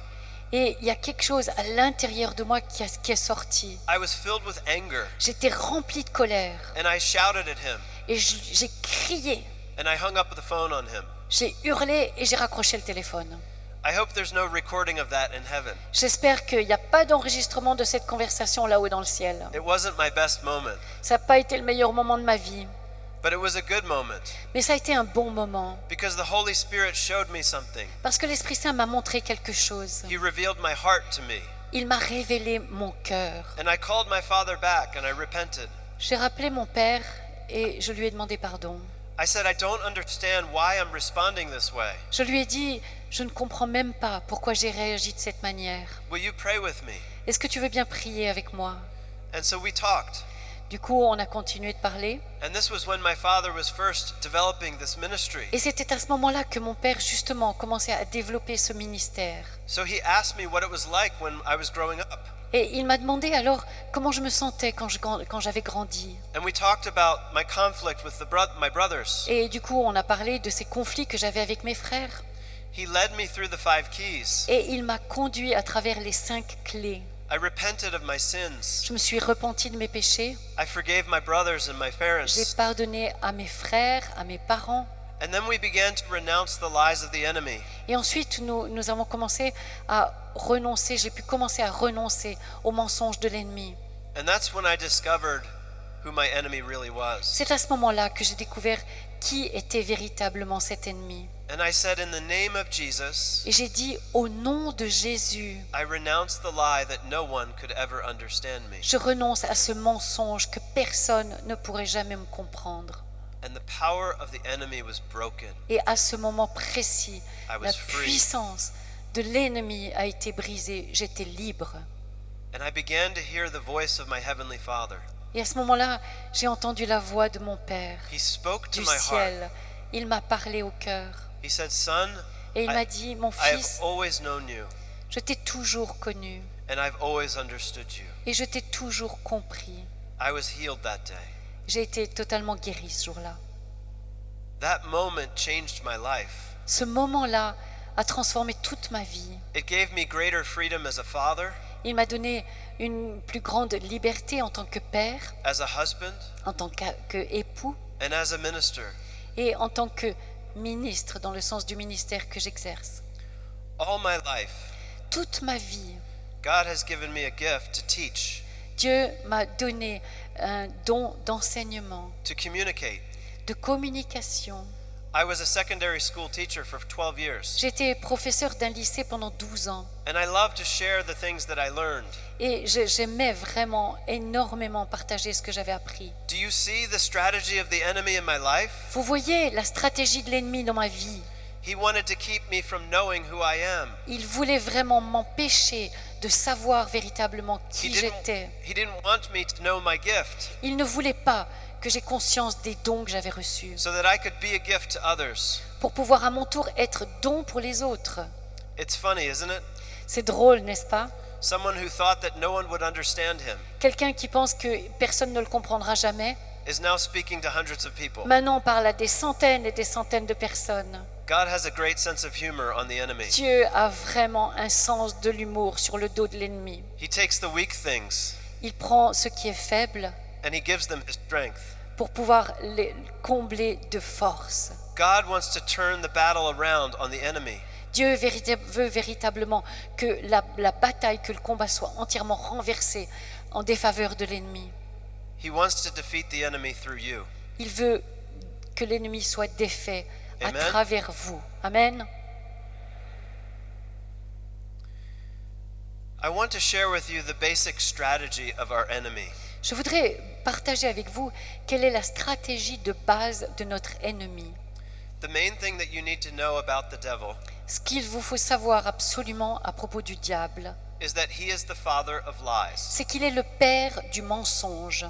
Speaker 2: Et il y a quelque chose à l'intérieur de moi qui est sorti.
Speaker 1: I was filled with anger,
Speaker 2: J'étais rempli de colère.
Speaker 1: and I shouted at him,
Speaker 2: Et j'ai crié,
Speaker 1: and I hung up the phone on him.
Speaker 2: j'ai hurlé et j'ai raccroché le téléphone.
Speaker 1: I hope there's no recording of that in heaven.
Speaker 2: J'espère qu'il n'y a pas d'enregistrement de cette conversation là-haut dans le ciel.
Speaker 1: It wasn't my best moment,
Speaker 2: Ça n'a pas été le meilleur moment de ma vie,
Speaker 1: but it was a good moment
Speaker 2: mais ça a été un bon moment.
Speaker 1: because the Holy Spirit showed me something.
Speaker 2: Parce que l'Esprit Saint m'a montré quelque chose.
Speaker 1: He revealed my heart to me.
Speaker 2: Il m'a révélé mon cœur.
Speaker 1: And I called my father back and I repented.
Speaker 2: J'ai rappelé mon père et je lui ai demandé pardon.
Speaker 1: I said, I don't understand why I'm responding this way.
Speaker 2: Je lui ai dit, je ne comprends même pas pourquoi j'ai réagi de cette manière.
Speaker 1: Will you pray with me?
Speaker 2: Est-ce que tu veux bien prier avec moi?
Speaker 1: And so we talked.
Speaker 2: Du coup, on a continué de parler.
Speaker 1: And this was when my father was first developing this ministry.
Speaker 2: Et c'était à ce moment-là que mon père, justement, commençait à développer ce ministère.
Speaker 1: So he asked me what it was like when I was growing up.
Speaker 2: Et il m'a demandé alors comment je me sentais quand j'avais grandi.
Speaker 1: And we talked about my conflict with my brothers.
Speaker 2: Et du coup, on a parlé de ces conflits que j'avais avec mes frères.
Speaker 1: He led me through the 5 keys.
Speaker 2: Et il m'a conduit à travers les 5 clés.
Speaker 1: I repented of my sins.
Speaker 2: Je me suis repenti de mes péchés.
Speaker 1: I forgave my brothers and my
Speaker 2: J'ai
Speaker 1: parents.
Speaker 2: pardonné à mes frères, à mes parents.
Speaker 1: And then we began to renounce the lies of the enemy.
Speaker 2: Et ensuite, nous avons commencé à renoncer, j'ai pu commencer à renoncer aux mensonges de l'ennemi.
Speaker 1: And that's when I discovered who my enemy really was.
Speaker 2: C'est à ce moment-là que j'ai découvert qui était véritablement cet ennemi.
Speaker 1: And I said, in the name of Jesus,
Speaker 2: Et j'ai dit, au nom de Jésus,
Speaker 1: I renounce the lie that no one could ever understand me.
Speaker 2: je renonce à ce mensonge que personne ne pourrait jamais me comprendre.
Speaker 1: And the power of the enemy was broken.
Speaker 2: Et à ce moment précis,
Speaker 1: I was
Speaker 2: la
Speaker 1: free.
Speaker 2: puissance de l'ennemi a été brisée. J'étais libre.
Speaker 1: And I began to hear the voice of my heavenly Father.
Speaker 2: Et à ce moment-là, j'ai entendu la voix de mon Père
Speaker 1: He spoke to
Speaker 2: du
Speaker 1: my heart.
Speaker 2: ciel. Il m'a parlé au cœur.
Speaker 1: He said, Son,
Speaker 2: Et il
Speaker 1: I-
Speaker 2: m'a dit, mon
Speaker 1: I have
Speaker 2: fils,
Speaker 1: always known you,
Speaker 2: je t'ai toujours connu
Speaker 1: and I've always understood you.
Speaker 2: et je t'ai toujours compris.
Speaker 1: I was healed that day.
Speaker 2: J'ai été totalement guéri ce jour-là.
Speaker 1: That moment changed my life.
Speaker 2: Ce moment-là a transformé toute ma vie.
Speaker 1: It gave me greater freedom as a father,
Speaker 2: Il m'a donné une plus grande liberté en tant que père,
Speaker 1: as a husband,
Speaker 2: en tant que époux
Speaker 1: and as a minister.
Speaker 2: et en tant que ministre dans le sens du ministère que j'exerce.
Speaker 1: All my life,
Speaker 2: Toute ma vie,
Speaker 1: God has given me a gift to teach,
Speaker 2: Dieu m'a donné un don d'enseignement,
Speaker 1: to communicate.
Speaker 2: de communication.
Speaker 1: I was a secondary school teacher for 12 years,
Speaker 2: J'étais professeur d'un lycée pendant 12 ans
Speaker 1: and I love to share the things that I learned.
Speaker 2: et j'aimais vraiment énormément partager ce que j'avais appris.
Speaker 1: Do you see the strategy of the enemy in my life?
Speaker 2: Vous voyez la stratégie de l'ennemi dans ma vie.
Speaker 1: He wanted to keep me from knowing who I am.
Speaker 2: Il voulait vraiment m'empêcher de savoir véritablement qui j'étais.
Speaker 1: He didn't want me to know my gift
Speaker 2: Il ne voulait pas que j'ai conscience des dons que j'avais reçus
Speaker 1: so that I could be a gift to others.
Speaker 2: pour pouvoir à mon tour être don pour les autres.
Speaker 1: It's funny, isn't it?
Speaker 2: C'est drôle, n'est-ce pas?
Speaker 1: Someone who thought that no one would understand him
Speaker 2: Quelqu'un qui pense que personne ne le comprendra jamais,
Speaker 1: is now speaking to hundreds of people.
Speaker 2: maintenant parle à des centaines et des centaines de personnes.
Speaker 1: God has a great sense of humor on the enemy.
Speaker 2: Dieu a vraiment un sens de l'humour sur le dos de l'ennemi.
Speaker 1: He takes the weak things
Speaker 2: Il prend ce qui est faible
Speaker 1: and he gives them his strength.
Speaker 2: pour pouvoir les combler de force.
Speaker 1: God wants to turn the battle around on the enemy.
Speaker 2: Dieu veut véritablement que la bataille, que le combat soit entièrement renversé en défaveur de l'ennemi.
Speaker 1: He wants to defeat the enemy through you.
Speaker 2: Il veut que l'ennemi soit défait à
Speaker 1: Amen.
Speaker 2: travers vous. Amen.
Speaker 1: I want to share with you the basic strategy of our enemy.
Speaker 2: Je voudrais partager avec vous quelle est la stratégie de base de notre ennemi.
Speaker 1: The main thing that you need to know about the devil
Speaker 2: Ce qu'il vous faut savoir absolument à propos du diable,
Speaker 1: is that he is the father of lies.
Speaker 2: c'est qu'il est le père du mensonge.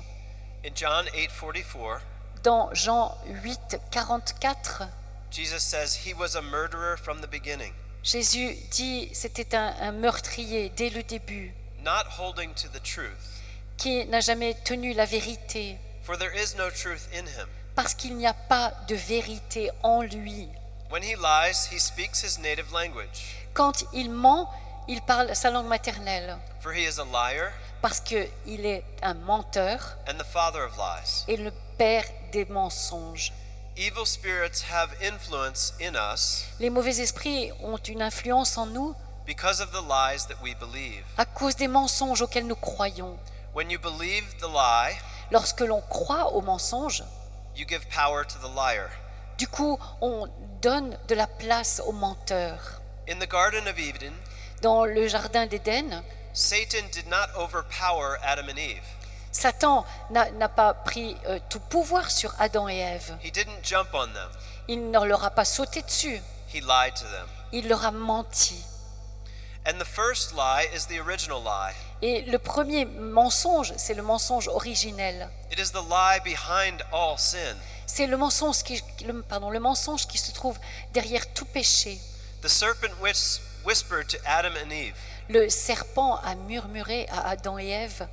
Speaker 1: In John 8:44,
Speaker 2: Dans Jean 8, 44,
Speaker 1: Jesus says he was a murderer from the beginning,
Speaker 2: Jésus dit c'était un meurtrier dès le début,
Speaker 1: not holding to the truth,
Speaker 2: qui n'a jamais tenu la vérité,
Speaker 1: for there is no truth in him.
Speaker 2: parce qu'il n'y a pas de vérité en lui.
Speaker 1: When he lies, he speaks his native language,
Speaker 2: Quand il ment, il parle sa langue maternelle,
Speaker 1: for he is a liar
Speaker 2: parce qu'il est un menteur
Speaker 1: and the father of lies.
Speaker 2: et le père des mensonges.
Speaker 1: Evil spirits have influence in us
Speaker 2: Les mauvais esprits ont une influence en nous
Speaker 1: because of the lies that we believe.
Speaker 2: à cause des mensonges auxquels nous croyons.
Speaker 1: When you believe the lie,
Speaker 2: Lorsque l'on croit aux mensonges,
Speaker 1: you give power to the liar.
Speaker 2: du coup, on donne de la place aux menteurs.
Speaker 1: In the Garden of Eden,
Speaker 2: Dans le jardin d'Éden,
Speaker 1: Satan did not overpower Adam and Eve.
Speaker 2: Satan n'a pas pris tout pouvoir sur Adam et Ève.
Speaker 1: He didn't jump on them.
Speaker 2: Il ne leur a pas sauté dessus.
Speaker 1: He lied to them.
Speaker 2: Il leur a menti.
Speaker 1: And the first lie is the original lie.
Speaker 2: Et le premier mensonge, c'est le mensonge originel.
Speaker 1: It is the lie behind all sin.
Speaker 2: C'est le mensonge le mensonge qui se trouve derrière tout péché.
Speaker 1: The serpent whispered to Adam and Eve
Speaker 2: Le serpent a murmuré à Adam et Ève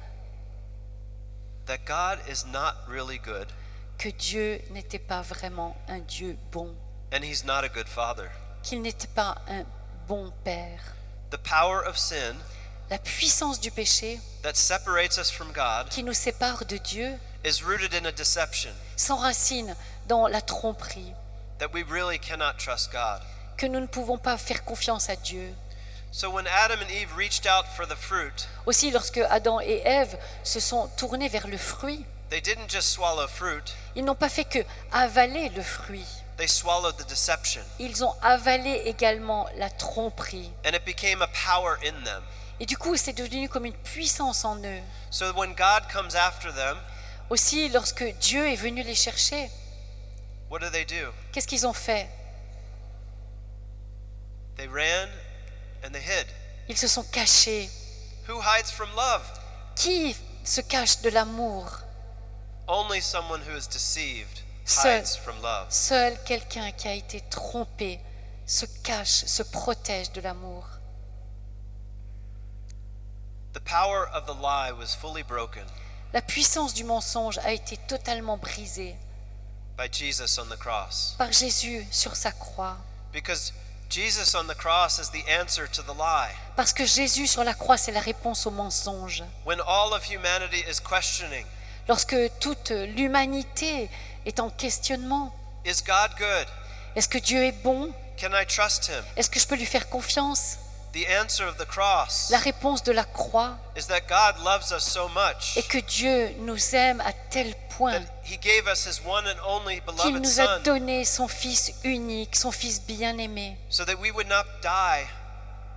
Speaker 1: that God is not really good
Speaker 2: que Dieu n'était pas vraiment un Dieu bon,
Speaker 1: and he's not a good father.
Speaker 2: qu'il n'était pas un bon père.
Speaker 1: The power of sin
Speaker 2: La puissance du péché
Speaker 1: that separates us from God
Speaker 2: qui nous sépare de Dieu
Speaker 1: is rooted in a deception
Speaker 2: s'enracine dans la tromperie,
Speaker 1: that we really cannot trust God.
Speaker 2: que nous ne pouvons pas faire confiance à Dieu.
Speaker 1: So when Adam and Eve reached out for the fruit,
Speaker 2: Aussi, lorsque Adam et Ève se sont tournés vers le fruit,
Speaker 1: They didn't just swallow fruit,
Speaker 2: Ils n'ont pas fait que avaler le fruit.
Speaker 1: they swallowed the deception.
Speaker 2: Ils ont avalé également la tromperie.
Speaker 1: And it became a power in them.
Speaker 2: Et du coup, c'est devenu comme une puissance en eux.
Speaker 1: So when God comes after them,
Speaker 2: Aussi, lorsque Dieu est venu les chercher,
Speaker 1: what do?
Speaker 2: qu'est-ce qu'ils ont fait?
Speaker 1: They ran and they hid.
Speaker 2: Ils se sont cachés.
Speaker 1: Who hides from love?
Speaker 2: Qui se cache de l'amour?
Speaker 1: Only someone who is deceived
Speaker 2: Seul.
Speaker 1: hides from love.
Speaker 2: Seul quelqu'un qui a été trompé se cache, se protège de l'amour.
Speaker 1: The power of the lie was fully broken
Speaker 2: La puissance du mensonge a été totalement brisée
Speaker 1: by Jesus on the cross.
Speaker 2: par Jésus sur sa croix.
Speaker 1: Because Jesus on the cross is the answer to the lie.
Speaker 2: Parce que Jésus sur la croix, c'est la réponse au mensonge.
Speaker 1: When all of humanity is questioning,
Speaker 2: Lorsque toute l'humanité est en questionnement,
Speaker 1: is God good?
Speaker 2: est-ce que Dieu est bon?
Speaker 1: Can I trust him?
Speaker 2: Est-ce que je peux lui faire confiance?
Speaker 1: The answer of the cross
Speaker 2: La réponse de la croix
Speaker 1: is that God loves us so much
Speaker 2: est que Dieu nous aime à tel point
Speaker 1: that he gave us his one and only
Speaker 2: qu'il
Speaker 1: beloved
Speaker 2: nous a
Speaker 1: son
Speaker 2: donné son Fils unique, son Fils bien-aimé,
Speaker 1: so that we would not die,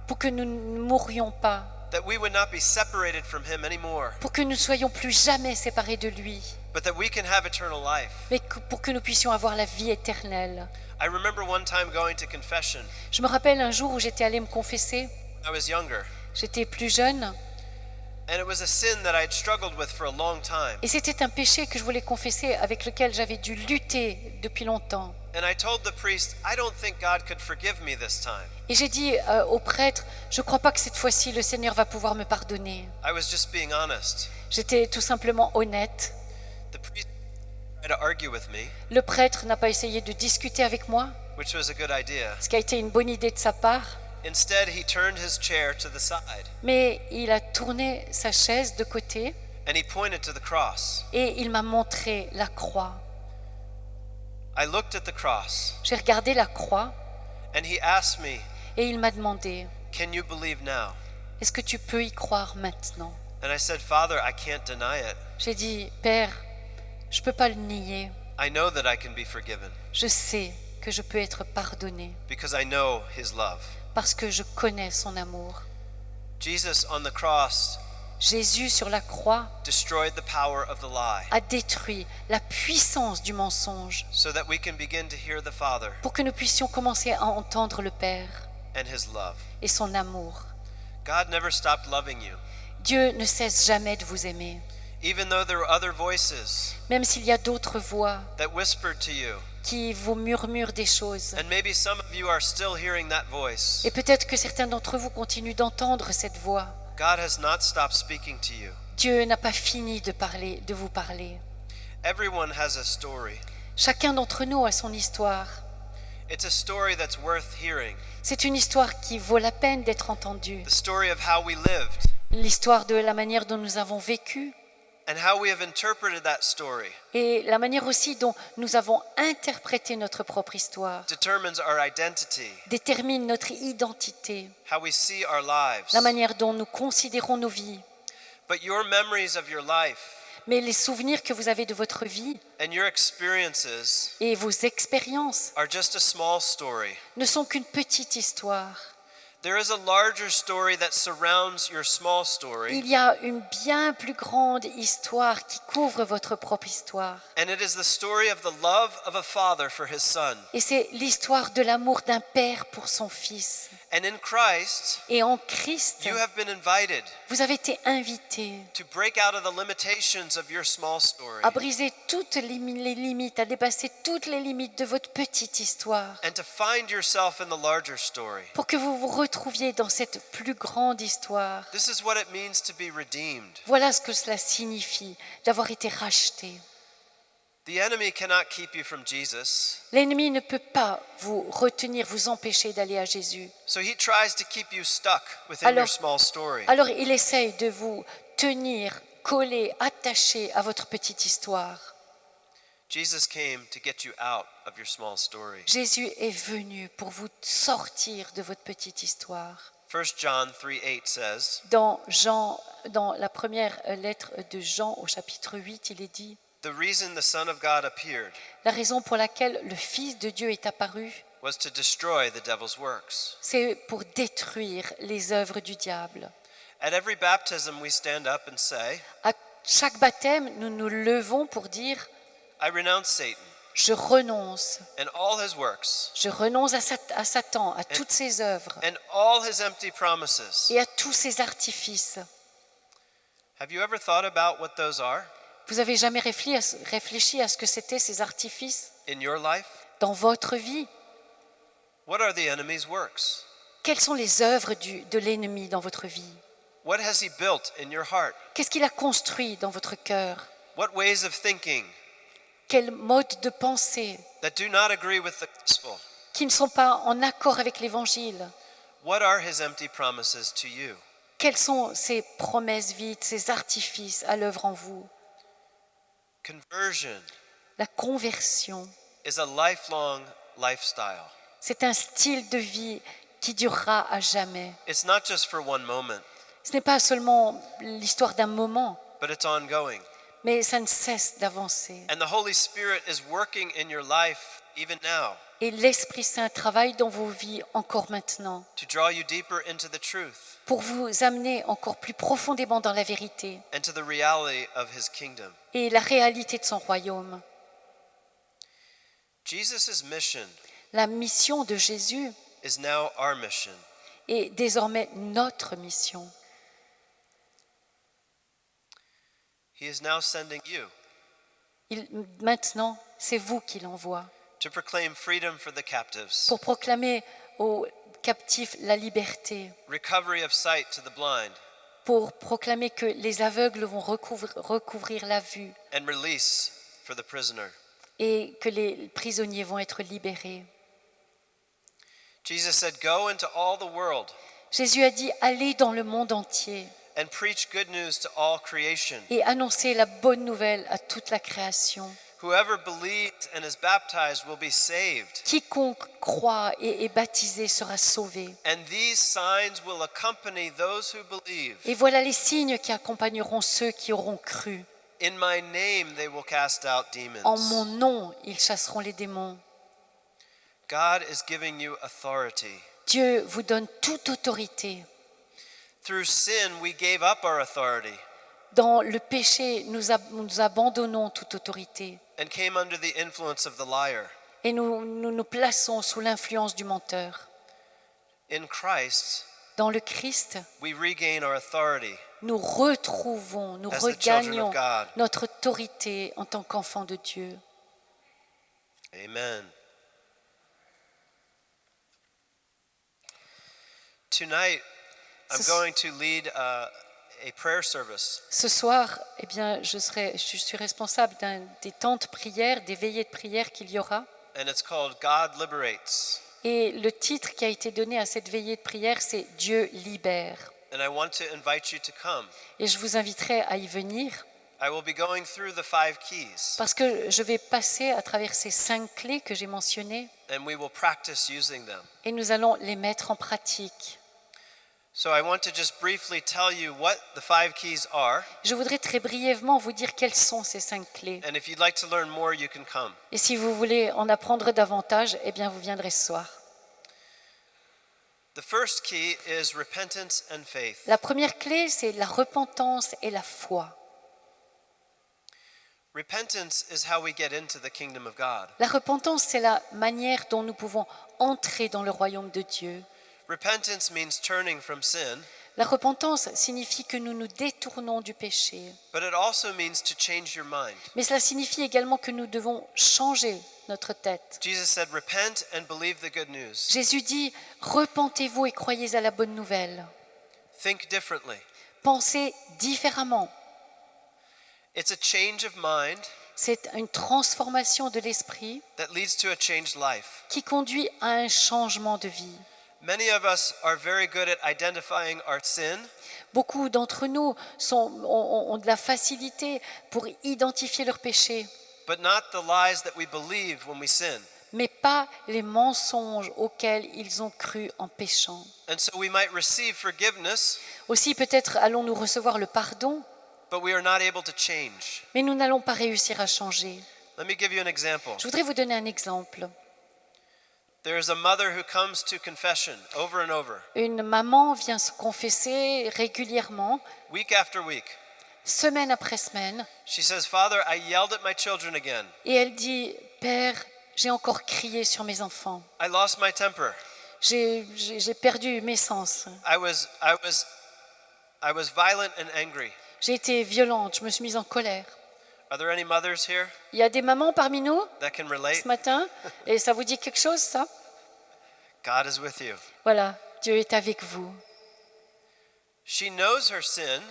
Speaker 2: pour que nous ne mourions pas,
Speaker 1: that we would not be separated from him anymore,
Speaker 2: pour que nous ne soyons plus jamais séparés de lui,
Speaker 1: but that we can have eternal life.
Speaker 2: mais pour que nous puissions avoir la vie éternelle.
Speaker 1: I remember one time going to confession.
Speaker 2: Je me rappelle un jour où j'étais allée me confesser,
Speaker 1: I was younger,
Speaker 2: j'étais plus jeune,
Speaker 1: and it was a sin that I had struggled with for a long time.
Speaker 2: et c'était un péché que je voulais confesser, avec lequel j'avais dû lutter depuis longtemps.
Speaker 1: And I told the priest, I don't think God could forgive me this time.
Speaker 2: Et j'ai dit au prêtre, je ne crois pas que cette fois-ci le Seigneur va pouvoir me pardonner.
Speaker 1: I was just being honest.
Speaker 2: J'étais tout simplement honnête.
Speaker 1: The priest tried to argue with me,
Speaker 2: Le prêtre n'a pas essayé de discuter avec moi,
Speaker 1: which was a good idea.
Speaker 2: ce qui a été une bonne idée de sa part,
Speaker 1: Instead, he turned his chair to the side
Speaker 2: mais il a tourné sa chaise de côté
Speaker 1: and he pointed to the cross.
Speaker 2: et il m'a montré la croix.
Speaker 1: I looked at the cross
Speaker 2: J'ai regardé la croix
Speaker 1: and he asked me,
Speaker 2: et il m'a demandé,
Speaker 1: "Can you believe now?"
Speaker 2: est-ce que tu peux y croire maintenant?
Speaker 1: And I said, "Father, I can't deny it.
Speaker 2: J'ai dit, Père, je ne peux pas le nier.
Speaker 1: I know that I can be forgiven
Speaker 2: Je sais que je peux être pardonné
Speaker 1: because I know his love."
Speaker 2: parce que je connais son amour.
Speaker 1: Jesus on the cross
Speaker 2: Jésus sur la croix
Speaker 1: destroyed the power of the lie
Speaker 2: a détruit la puissance du mensonge
Speaker 1: so that we can begin to hear the Father
Speaker 2: pour que nous puissions commencer à entendre le Père
Speaker 1: and his love.
Speaker 2: et son amour.
Speaker 1: God never stopped loving you.
Speaker 2: Dieu ne cesse jamais de vous aimer.
Speaker 1: Even though there were other voices
Speaker 2: Même s'il y a d'autres voix
Speaker 1: that whispered to you,
Speaker 2: qui vous murmurent des choses.
Speaker 1: and maybe some of you are still hearing that voice,
Speaker 2: Et peut-être que certains d'entre vous continuent d'entendre cette voix.
Speaker 1: God has not stopped speaking to you.
Speaker 2: Dieu n'a pas fini de parler, de vous parler.
Speaker 1: Everyone has a story.
Speaker 2: Chacun d'entre nous a son histoire.
Speaker 1: It's a story that's worth hearing.
Speaker 2: C'est une histoire qui vaut la peine d'être entendue.
Speaker 1: The story of how we lived
Speaker 2: L'histoire de la manière dont nous avons vécu
Speaker 1: and how we have interpreted that story
Speaker 2: et la manière aussi dont nous avons interprété notre propre histoire
Speaker 1: determines our identity,
Speaker 2: détermine notre identité,
Speaker 1: how we see our lives.
Speaker 2: la manière dont nous considérons nos vies.
Speaker 1: But your memories of your life
Speaker 2: Mais les souvenirs que vous avez de votre vie
Speaker 1: and your experiences
Speaker 2: et vos expériences
Speaker 1: are just a small story.
Speaker 2: ne sont qu'une petite histoire.
Speaker 1: There is a larger story that surrounds your small story,
Speaker 2: Il y a une bien plus grande histoire qui couvre votre propre histoire.
Speaker 1: and it is the story of the love of a father for his son.
Speaker 2: Et c'est l'histoire de l'amour d'un père pour son fils.
Speaker 1: And in Christ,
Speaker 2: Et en Christ,
Speaker 1: you have been invited
Speaker 2: vous avez été invités
Speaker 1: to break out of the limitations of your small story
Speaker 2: à briser toutes les limites, à dépasser toutes les limites de votre petite histoire,
Speaker 1: and to find yourself in the larger story.
Speaker 2: pour que vous vous retrouviez dans cette plus grande histoire.
Speaker 1: This is what it means to be redeemed.
Speaker 2: Voilà ce que cela signifie, d'avoir été racheté.
Speaker 1: The enemy cannot keep you from Jesus,
Speaker 2: L'ennemi ne peut pas vous retenir, vous empêcher d'aller à Jésus.
Speaker 1: so he tries to keep you stuck within your small story.
Speaker 2: Alors il essaye de vous tenir, collé, attaché à votre petite histoire.
Speaker 1: Jesus came to get you out of your small story.
Speaker 2: Jésus est venu pour vous sortir de votre petite histoire.
Speaker 1: 1 John 3:8 says,
Speaker 2: Dans la première lettre de Jean au chapitre 8, il est dit,
Speaker 1: The reason the Son of God appeared
Speaker 2: La raison pour laquelle le Fils de Dieu est apparu,
Speaker 1: was to destroy the devil's works.
Speaker 2: c'est pour détruire les œuvres du diable.
Speaker 1: At every baptism, we stand up and say,
Speaker 2: À chaque baptême, nous nous levons pour dire
Speaker 1: I renounce Satan
Speaker 2: « Je renonce.
Speaker 1: and all his works
Speaker 2: Je renonce à Satan, à toutes ses œuvres
Speaker 1: and all his empty promises.
Speaker 2: et à tous ses artifices. »
Speaker 1: Have you ever thought about what those are
Speaker 2: Vous avez jamais réfléchi à ce que c'étaient ces artifices
Speaker 1: in your life?
Speaker 2: dans votre vie?
Speaker 1: What are the enemy's works?
Speaker 2: Quelles sont les œuvres de l'ennemi dans votre vie?
Speaker 1: What has he built in your heart?
Speaker 2: Qu'est-ce qu'il a construit dans votre cœur?
Speaker 1: What ways of thinking
Speaker 2: Quels modes de pensée
Speaker 1: that do not agree with the gospel?
Speaker 2: qui ne sont pas en accord avec l'Évangile?
Speaker 1: What are his empty promises to you?
Speaker 2: Quelles sont ces promesses vides, ces artifices à l'œuvre en vous?
Speaker 1: Conversion
Speaker 2: La conversion,
Speaker 1: is a lifelong lifestyle.
Speaker 2: c'est un style de vie qui durera à jamais.
Speaker 1: It's not just for one moment,
Speaker 2: Ce n'est pas seulement l'histoire d'un moment,
Speaker 1: but it's ongoing.
Speaker 2: mais ça ne cesse d'avancer.
Speaker 1: And the Holy Spirit is working in your life even now
Speaker 2: Et l'Esprit Saint travaille dans vos vies encore maintenant
Speaker 1: to draw you deeper into the truth
Speaker 2: pour vous amener encore plus profondément dans la vérité
Speaker 1: and to the reality of his kingdom.
Speaker 2: et la réalité de son royaume.
Speaker 1: Jesus' mission
Speaker 2: La mission de Jésus
Speaker 1: is now our mission.
Speaker 2: est désormais notre mission.
Speaker 1: He is now sending you
Speaker 2: Maintenant, c'est vous qui l'envoie
Speaker 1: to proclaim freedom for the captives,
Speaker 2: pour proclamer aux captifs la liberté,
Speaker 1: recovery of sight to the blind,
Speaker 2: pour proclamer que les aveugles vont recouvrir la vue
Speaker 1: and release for the prisoner.
Speaker 2: et que les prisonniers vont être libérés.
Speaker 1: Jesus said, "Go into all the world
Speaker 2: Jésus a dit « Allez dans le monde entier
Speaker 1: and preach good news to all creation.
Speaker 2: et annoncez la bonne nouvelle à toute la création.
Speaker 1: Whoever believes and is baptized will be saved,
Speaker 2: Quiconque croit et est baptisé sera sauvé.
Speaker 1: and these signs will accompany those who believe.
Speaker 2: Et voilà les signes qui accompagneront ceux qui auront cru.
Speaker 1: In my name they will cast out
Speaker 2: En
Speaker 1: demons."
Speaker 2: mon nom, ils chasseront les démons.
Speaker 1: God is giving you authority.
Speaker 2: Dieu vous donne toute autorité.
Speaker 1: Through sin, we gave up our authority
Speaker 2: Dans le péché, nous abandonnons toute autorité
Speaker 1: and came under the influence of the liar.
Speaker 2: et nous plaçons sous l'influence du menteur.
Speaker 1: In Christ,
Speaker 2: Dans le Christ,
Speaker 1: we regain our authority
Speaker 2: nous retrouvons, nous
Speaker 1: as the children
Speaker 2: regagnons
Speaker 1: of God.
Speaker 2: notre autorité en tant qu'enfants de Dieu.
Speaker 1: Amen. Tonight, I'm
Speaker 2: Ce-
Speaker 1: going to lead a prayer service.
Speaker 2: Ce soir, eh bien, je suis responsable des temps de prière, des veillées de prière qu'il y aura.
Speaker 1: And it's called God Liberates.
Speaker 2: Et le titre qui a été donné à cette veillée de prière, c'est Dieu libère.
Speaker 1: And I want to invite you to come.
Speaker 2: Et je vous inviterai à y venir
Speaker 1: I will be going through the 5 keys,
Speaker 2: parce que je vais passer à travers ces 5 clés que j'ai mentionnées
Speaker 1: and we will practice using them.
Speaker 2: et nous allons les mettre en pratique.
Speaker 1: So I want to just briefly tell you what the 5 keys are,
Speaker 2: Je voudrais très brièvement vous dire quelles sont ces 5 clés.
Speaker 1: and if you'd like to learn more, you can come.
Speaker 2: Et si vous voulez en apprendre davantage, eh bien vous viendrez ce soir.
Speaker 1: The first key is repentance and faith.
Speaker 2: La première clé, c'est la repentance et la foi.
Speaker 1: Repentance is how we get into the kingdom of God.
Speaker 2: La repentance, c'est la manière dont nous pouvons entrer dans le royaume de Dieu.
Speaker 1: Repentance means turning from sin,
Speaker 2: La repentance signifie que nous nous détournons du péché.
Speaker 1: but it also means to change your mind.
Speaker 2: Mais cela signifie également que nous devons changer notre tête.
Speaker 1: Jesus said, "Repent and believe the good news."
Speaker 2: Jésus dit, repentez-vous et croyez à la bonne nouvelle.
Speaker 1: Think differently.
Speaker 2: Pensez différemment.
Speaker 1: It's a change of mind
Speaker 2: C'est une transformation de l'esprit
Speaker 1: that leads to a changed life.
Speaker 2: qui conduit à un changement de vie.
Speaker 1: Many of us are very good at identifying our sin
Speaker 2: Beaucoup d'entre nous ont de la facilité pour identifier leurs péchés,
Speaker 1: but not the lies that we believe when we sin.
Speaker 2: mais pas les mensonges auxquels ils ont cru en péchant.
Speaker 1: And so we might receive forgiveness,
Speaker 2: Aussi, peut-être allons-nous recevoir le pardon,
Speaker 1: but we are not able to change.
Speaker 2: mais nous n'allons pas réussir à changer.
Speaker 1: Let me give you an example.
Speaker 2: Je voudrais vous donner un exemple.
Speaker 1: There is a mother who comes to confession over and over,
Speaker 2: Une maman vient se confesser régulièrement,
Speaker 1: week after week.
Speaker 2: semaine après semaine,
Speaker 1: She says, Father, I yelled at my children again.
Speaker 2: et elle dit « Père, j'ai encore crié sur mes enfants.
Speaker 1: I lost my temper.
Speaker 2: J'ai perdu mes sens.
Speaker 1: I was violent and angry.
Speaker 2: J'ai été violente, je me suis mise en colère. »
Speaker 1: Are there any mothers here
Speaker 2: Il y a des mamans parmi nous
Speaker 1: that can relate?
Speaker 2: ce matin, et ça vous dit quelque chose, ça?
Speaker 1: God is with you.
Speaker 2: Voilà, Dieu est avec vous.
Speaker 1: She knows her sin.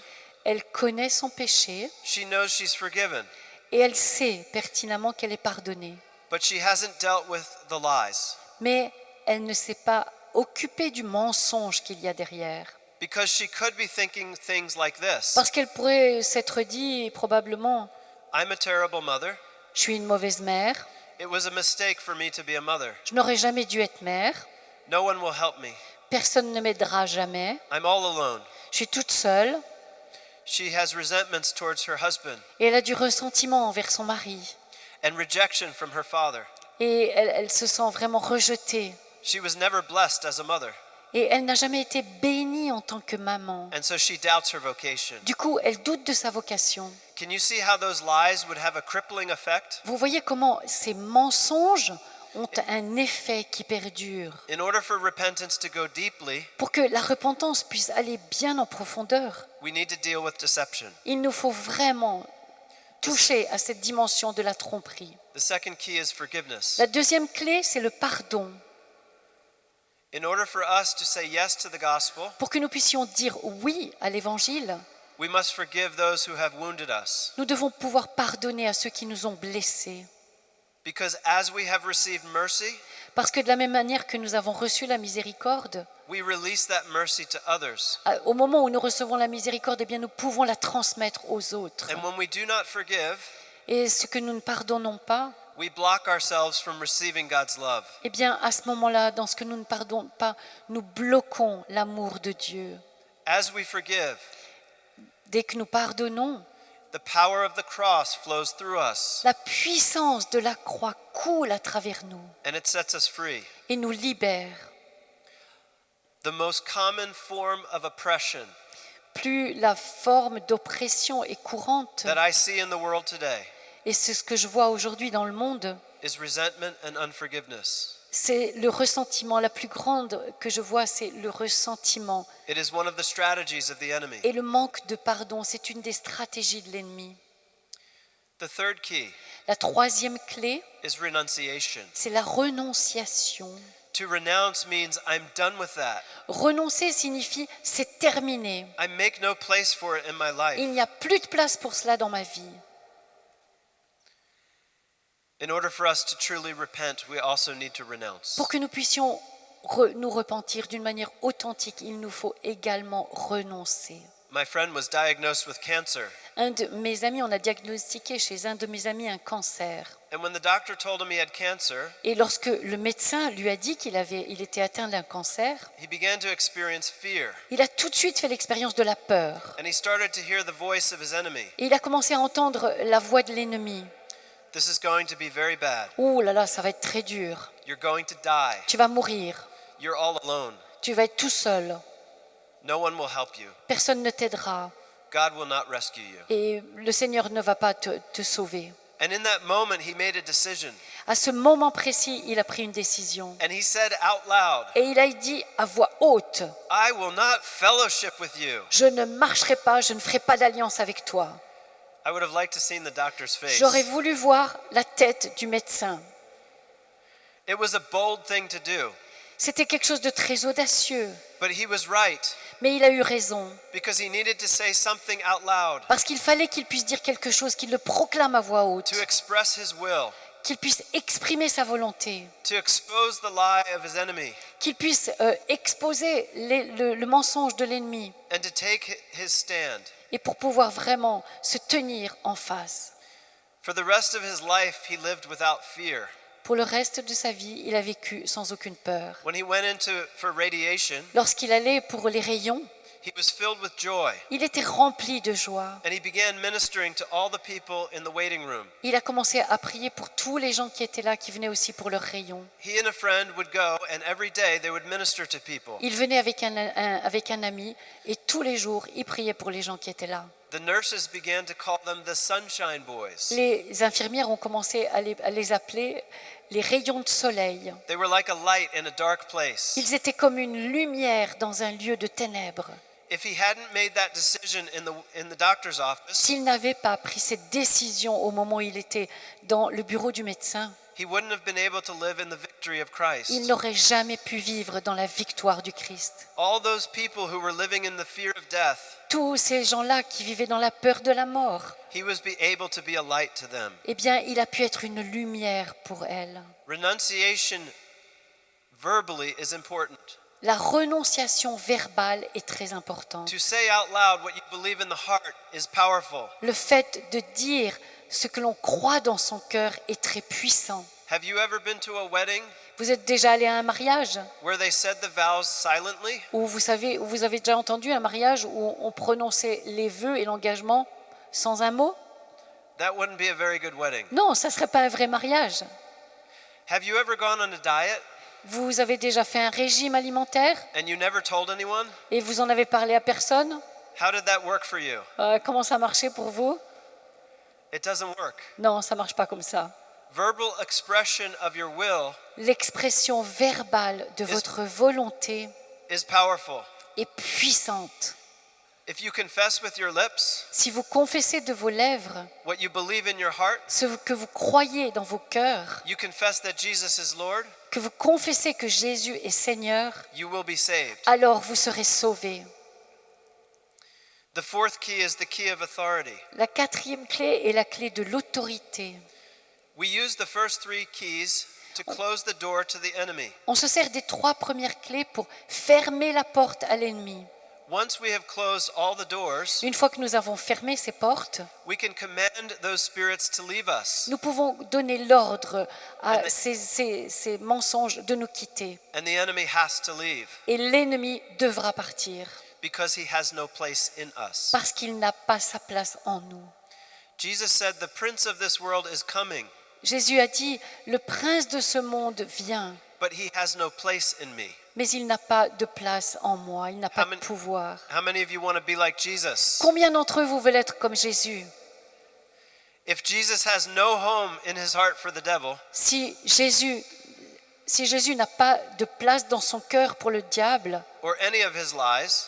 Speaker 2: Elle connaît son péché
Speaker 1: She knows she's forgiven,
Speaker 2: et elle sait pertinemment qu'elle est pardonnée.
Speaker 1: but she hasn't dealt with the lies
Speaker 2: Mais elle ne s'est pas occupée du mensonge qu'il y a derrière.
Speaker 1: because she could be thinking things like this.
Speaker 2: Parce qu'elle pourrait s'être dit probablement
Speaker 1: I'm a terrible mother.
Speaker 2: « Je suis une mauvaise mère,
Speaker 1: It was a mistake for me to be a mother.
Speaker 2: je n'aurais jamais dû être mère,
Speaker 1: No one will help me.
Speaker 2: personne ne m'aidera jamais,
Speaker 1: I'm all alone.
Speaker 2: je suis toute seule. »
Speaker 1: She has resentments towards her husband
Speaker 2: Et elle a du ressentiment envers son mari.
Speaker 1: and rejection from her father.
Speaker 2: Et elle se sent vraiment rejetée.
Speaker 1: She was never blessed as a mother,
Speaker 2: Et elle n'a jamais été bénie en tant que maman.
Speaker 1: and so she doubts her vocation.
Speaker 2: Du coup, elle doute de sa vocation.
Speaker 1: Can you see how those lies would have a crippling effect?
Speaker 2: Vous voyez comment ces mensonges ont un effet qui perdure.
Speaker 1: In order for repentance to go deeply,
Speaker 2: Pour que la repentance puisse aller bien en profondeur,
Speaker 1: we need to deal with deception.
Speaker 2: il nous faut vraiment toucher à cette dimension de la tromperie.
Speaker 1: The second key is forgiveness.
Speaker 2: La deuxième clé, c'est le pardon.
Speaker 1: In order for us to say yes to the gospel,
Speaker 2: Pour que nous puissions dire oui à l'évangile,
Speaker 1: we must forgive those who have wounded us.
Speaker 2: nous devons pouvoir pardonner à ceux qui nous ont blessés.
Speaker 1: Because as we have received mercy,
Speaker 2: Parce que de la même manière que nous avons reçu la miséricorde,
Speaker 1: we release that mercy to others.
Speaker 2: au moment où nous recevons la miséricorde, eh bien, nous pouvons la transmettre aux autres.
Speaker 1: And when we do not forgive,
Speaker 2: Et ce que nous ne pardonnons pas,
Speaker 1: we block ourselves from receiving God's love.
Speaker 2: eh bien, à ce moment-là, dans ce que nous ne pardonnons pas, nous bloquons l'amour de Dieu.
Speaker 1: As we forgive,
Speaker 2: Dès que nous pardonnons,
Speaker 1: the power of the cross flows through us,
Speaker 2: la puissance de la croix coule à travers nous
Speaker 1: and it sets us free.
Speaker 2: et nous libère.
Speaker 1: The most common form of oppression
Speaker 2: Plus la forme d'oppression est courante,
Speaker 1: that I see in the world today
Speaker 2: et c'est ce que je vois aujourd'hui dans le monde,
Speaker 1: is resentment and unforgiveness.
Speaker 2: c'est le ressentiment. La plus grande que je vois, c'est le ressentiment.
Speaker 1: It is one of the strategies of the enemy.
Speaker 2: Et le manque de pardon, c'est une des stratégies de l'ennemi.
Speaker 1: The third key
Speaker 2: La troisième clé,
Speaker 1: is renunciation.
Speaker 2: c'est la renonciation.
Speaker 1: To renounce means I'm done with that.
Speaker 2: Renoncer signifie c'est terminé.
Speaker 1: I make no place for it in my life.
Speaker 2: Il n'y a plus de place pour cela dans ma vie.
Speaker 1: In order for us to truly repent, we also need to renounce.
Speaker 2: Pour que nous puissions nous repentir d'une manière authentique, il nous faut également renoncer.
Speaker 1: My friend was diagnosed with cancer,
Speaker 2: Un de mes amis, on a diagnostiqué chez un de mes amis un cancer.
Speaker 1: and when the doctor told him he had cancer,
Speaker 2: Et lorsque le médecin lui a dit il était atteint d'un cancer,
Speaker 1: he began to experience fear,
Speaker 2: il a tout de suite fait l'expérience de la peur.
Speaker 1: and he started to hear the voice of his enemy.
Speaker 2: Et il a commencé à entendre la voix de l'ennemi.
Speaker 1: This is going to be very bad.
Speaker 2: Oh là là, ça va être très dur.
Speaker 1: You're going to die.
Speaker 2: Tu vas mourir.
Speaker 1: You're all alone.
Speaker 2: Tu vas être tout seul.
Speaker 1: No one will help you.
Speaker 2: Personne ne t'aidera.
Speaker 1: God will not rescue you.
Speaker 2: Et le Seigneur ne va pas te sauver.
Speaker 1: And in that moment, he made a decision.
Speaker 2: À ce moment précis, il a pris une décision.
Speaker 1: And he said out loud,
Speaker 2: Et il a dit à voix haute,
Speaker 1: I will not fellowship with you.
Speaker 2: je ne marcherai pas, je ne ferai pas d'alliance avec toi.
Speaker 1: I would have liked to seen the doctor's face.
Speaker 2: J'aurais voulu voir la tête du médecin.
Speaker 1: It was a bold thing to do,
Speaker 2: C'était quelque chose de très audacieux.
Speaker 1: but he was right
Speaker 2: Mais il a eu raison.
Speaker 1: because he needed to say something out loud
Speaker 2: Parce qu'il fallait qu'il puisse dire quelque chose, qu'il le proclame à voix haute,
Speaker 1: to express his will,
Speaker 2: qu'il puisse exprimer sa volonté,
Speaker 1: to expose the lie of his enemy,
Speaker 2: qu'il puisse exposer le mensonge de l'ennemi
Speaker 1: and to take his stand.
Speaker 2: et pour pouvoir vraiment se tenir en face.
Speaker 1: For the rest of his life, he lived without fear.
Speaker 2: Pour le reste de sa vie, il a vécu sans aucune peur.
Speaker 1: When he went for radiation,
Speaker 2: Lorsqu'il allait pour les rayons,
Speaker 1: He was filled with joy,
Speaker 2: Il était rempli de joie.
Speaker 1: and he began ministering to all the people in the waiting room.
Speaker 2: Il a commencé à prier pour tous les gens qui étaient là, qui venaient aussi pour leur rayon.
Speaker 1: He and a friend would go, and every day they would minister to people.
Speaker 2: Il venait avec un ami et tous les jours, il priait pour les gens qui étaient là.
Speaker 1: The nurses began to call them the Sunshine Boys.
Speaker 2: Les infirmières ont commencé à les appeler les rayons de soleil.
Speaker 1: They were like a light in a dark place.
Speaker 2: Ils étaient comme une lumière dans un lieu de ténèbres.
Speaker 1: If he hadn't made that decision in the doctor's office,
Speaker 2: S'il n'avait pas pris cette décision au moment où il était dans le bureau du médecin,
Speaker 1: he wouldn't have been able to live in the victory of Christ.
Speaker 2: il n'aurait jamais pu vivre dans la victoire du Christ.
Speaker 1: All those people who were living in the fear of death,
Speaker 2: Tous ces gens-là qui vivaient dans la peur de la mort,
Speaker 1: he was able to be a light to them.
Speaker 2: eh bien, il a pu être une lumière pour elles.
Speaker 1: Renunciation verbally is important.
Speaker 2: La renonciation verbale est très importante.
Speaker 1: To say out loud what you believe in the heart is powerful.
Speaker 2: Le fait de dire ce que l'on croit dans son cœur est très puissant.
Speaker 1: Have you ever been to a wedding
Speaker 2: Vous êtes déjà allé à un mariage
Speaker 1: where they said the vows silently?
Speaker 2: où vous avez déjà entendu un mariage où on prononçait les vœux et l'engagement sans un mot?
Speaker 1: That wouldn't be a very good wedding.
Speaker 2: Non, ça ne serait pas un vrai mariage.
Speaker 1: Have you ever gone on a diet
Speaker 2: Vous avez déjà fait un régime alimentaire
Speaker 1: and you never told anyone?
Speaker 2: et vous en avez parlé à personne?
Speaker 1: How did that work for you?
Speaker 2: Comment ça marchait pour vous?
Speaker 1: It doesn't work.
Speaker 2: Non, ça ne marche pas comme ça.
Speaker 1: Verbal expression of your will
Speaker 2: L'expression verbale de votre volonté
Speaker 1: is powerful.
Speaker 2: est puissante.
Speaker 1: If you confess with your lips
Speaker 2: Si vous confessez de vos lèvres
Speaker 1: what you believe in your heart,
Speaker 2: ce que vous croyez dans vos cœurs,
Speaker 1: you confess that Jesus is Lord,
Speaker 2: que vous confessez que Jésus est Seigneur,
Speaker 1: you will be saved.
Speaker 2: alors vous serez sauvés.
Speaker 1: The fourth key is the key of authority.
Speaker 2: La quatrième clé est la clé de l'autorité.
Speaker 1: We use the first three keys to close the door to the enemy.
Speaker 2: On se sert des trois premières clés pour fermer la porte à l'ennemi.
Speaker 1: Once we have closed all the doors,
Speaker 2: Une fois que nous avons fermé ces portes,
Speaker 1: we can command those spirits to leave us,
Speaker 2: nous pouvons donner l'ordre à ces mensonges de nous quitter.
Speaker 1: and the enemy has to leave
Speaker 2: Et l'ennemi devra partir
Speaker 1: because he has no place in us.
Speaker 2: parce qu'il n'a pas sa place en nous.
Speaker 1: Jesus said, "The prince of this world is coming,
Speaker 2: Jésus a dit, le prince de ce monde vient,
Speaker 1: but he has no place in me."
Speaker 2: mais il n'a pas de place en moi, il n'a pas de
Speaker 1: Amen.
Speaker 2: pouvoir.
Speaker 1: How many of you want to be like Jesus?
Speaker 2: Combien d'entre eux vous veulent être comme Jésus?
Speaker 1: If Jesus has no home in his heart for the devil,
Speaker 2: Si Jésus n'a pas de place dans son cœur pour le diable,
Speaker 1: or any of his lies,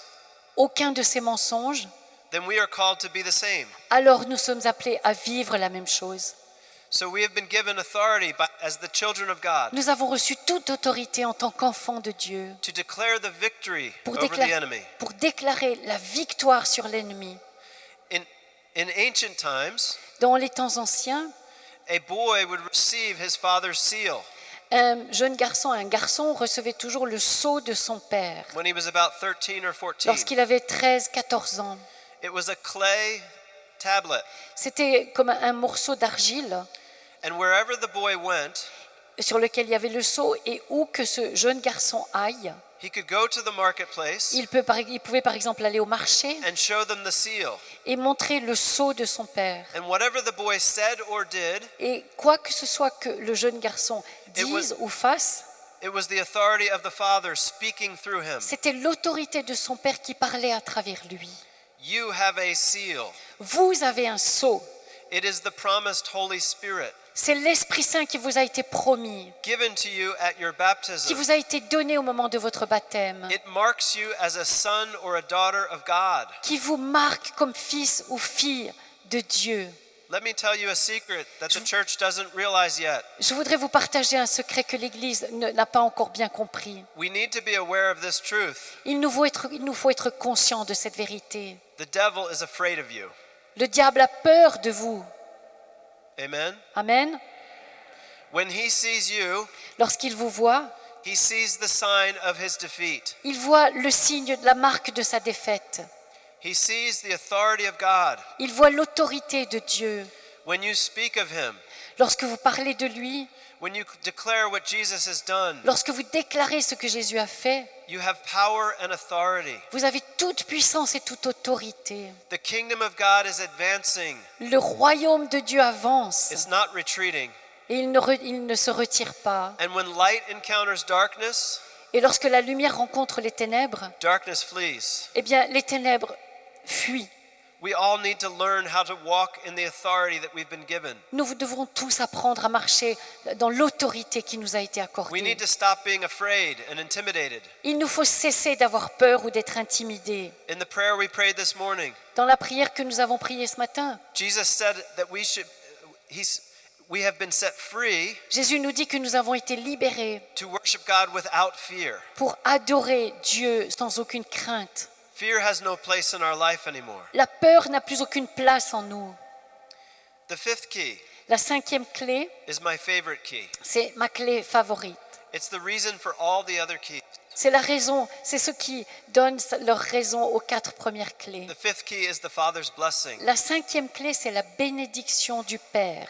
Speaker 2: aucun de ses mensonges,
Speaker 1: then we are called to be the same.
Speaker 2: alors nous sommes appelés à vivre la même chose.
Speaker 1: So we have been given authority as the children of God
Speaker 2: Nous avons reçu toute autorité en tant qu'enfants de Dieu
Speaker 1: to declare the victory
Speaker 2: pour
Speaker 1: over the enemy.
Speaker 2: déclarer la victoire sur l'ennemi.
Speaker 1: In ancient times,
Speaker 2: Dans les temps anciens,
Speaker 1: a boy would receive his father's seal
Speaker 2: un jeune garçon, un garçon recevait toujours le sceau de son père
Speaker 1: when he was about 13 or 14.
Speaker 2: lorsqu'il avait 13, 14 ans.
Speaker 1: It was a clay tablet,
Speaker 2: C'était comme un morceau d'argile
Speaker 1: and wherever the boy went,
Speaker 2: sur lequel il y avait le sceau et où que ce jeune garçon aille,
Speaker 1: he could go to the marketplace
Speaker 2: il pouvait par exemple aller au marché
Speaker 1: and show them the seal.
Speaker 2: et montrer le sceau de son père.
Speaker 1: And whatever the boy said or did,
Speaker 2: Et quoi que ce soit que le jeune garçon dise ou fasse,
Speaker 1: it was the authority of the father speaking through him.
Speaker 2: c'était l'autorité de son père qui parlait à travers lui.
Speaker 1: You have a seal.
Speaker 2: Vous avez un sceau.
Speaker 1: It is the promised Holy Spirit
Speaker 2: C'est l'Esprit Saint qui vous a été promis,
Speaker 1: given to you at your
Speaker 2: qui
Speaker 1: baptism.
Speaker 2: vous a été donné au moment de votre baptême,
Speaker 1: It marks you as a son or a daughter of God.
Speaker 2: qui vous marque comme fils ou fille de Dieu.
Speaker 1: Let me tell you a secret that the church doesn't realize yet.
Speaker 2: Je voudrais vous partager un secret que l'Église n'a pas encore bien compris.
Speaker 1: We need to be aware of this truth.
Speaker 2: Il nous faut être conscient de cette vérité.
Speaker 1: The devil is afraid of you.
Speaker 2: Le diable a peur de vous.
Speaker 1: Amen.
Speaker 2: Amen.
Speaker 1: When he sees you,
Speaker 2: Lorsqu'il vous voit,
Speaker 1: he sees the sign of his defeat.
Speaker 2: il voit le signe, la marque de sa défaite.
Speaker 1: He sees the authority of God.
Speaker 2: Il voit l'autorité de Dieu.
Speaker 1: When you speak of him,
Speaker 2: lorsque vous parlez de lui,
Speaker 1: when you declare what Jesus has done,
Speaker 2: lorsque vous déclarez ce que Jésus a fait,
Speaker 1: you have power and authority.
Speaker 2: vous avez toute puissance et toute autorité.
Speaker 1: The kingdom of God is advancing.
Speaker 2: Le royaume de Dieu avance
Speaker 1: It's not retreating.
Speaker 2: et il ne se retire pas.
Speaker 1: And when light encounters darkness,
Speaker 2: Et lorsque la lumière rencontre les ténèbres,
Speaker 1: darkness flees.
Speaker 2: eh bien les ténèbres fuient.
Speaker 1: We all need to learn how to walk in the authority that we've been given.
Speaker 2: Nous devrons tous apprendre à marcher dans l'autorité qui nous a été
Speaker 1: We
Speaker 2: accordée.
Speaker 1: need to stop being afraid and intimidated.
Speaker 2: Il nous faut cesser d'avoir peur ou d'être intimidés.
Speaker 1: In the prayer we prayed this morning,
Speaker 2: Dans la prière que nous avons priée ce matin,
Speaker 1: Jesus said that we have been set free
Speaker 2: Jésus nous dit que nous avons été libérés
Speaker 1: to worship God without fear.
Speaker 2: pour adorer Dieu sans aucune crainte.
Speaker 1: Fear has no place in our life anymore.
Speaker 2: La peur n'a plus aucune place en nous.
Speaker 1: The fifth key
Speaker 2: La cinquième clé,
Speaker 1: is my favorite key.
Speaker 2: c'est ma clé favorite.
Speaker 1: It's the reason for all the other keys.
Speaker 2: C'est la raison, c'est ce qui donne leur raison aux 4 premières clés.
Speaker 1: The fifth key is the Father's blessing.
Speaker 2: La cinquième clé, c'est la bénédiction du Père.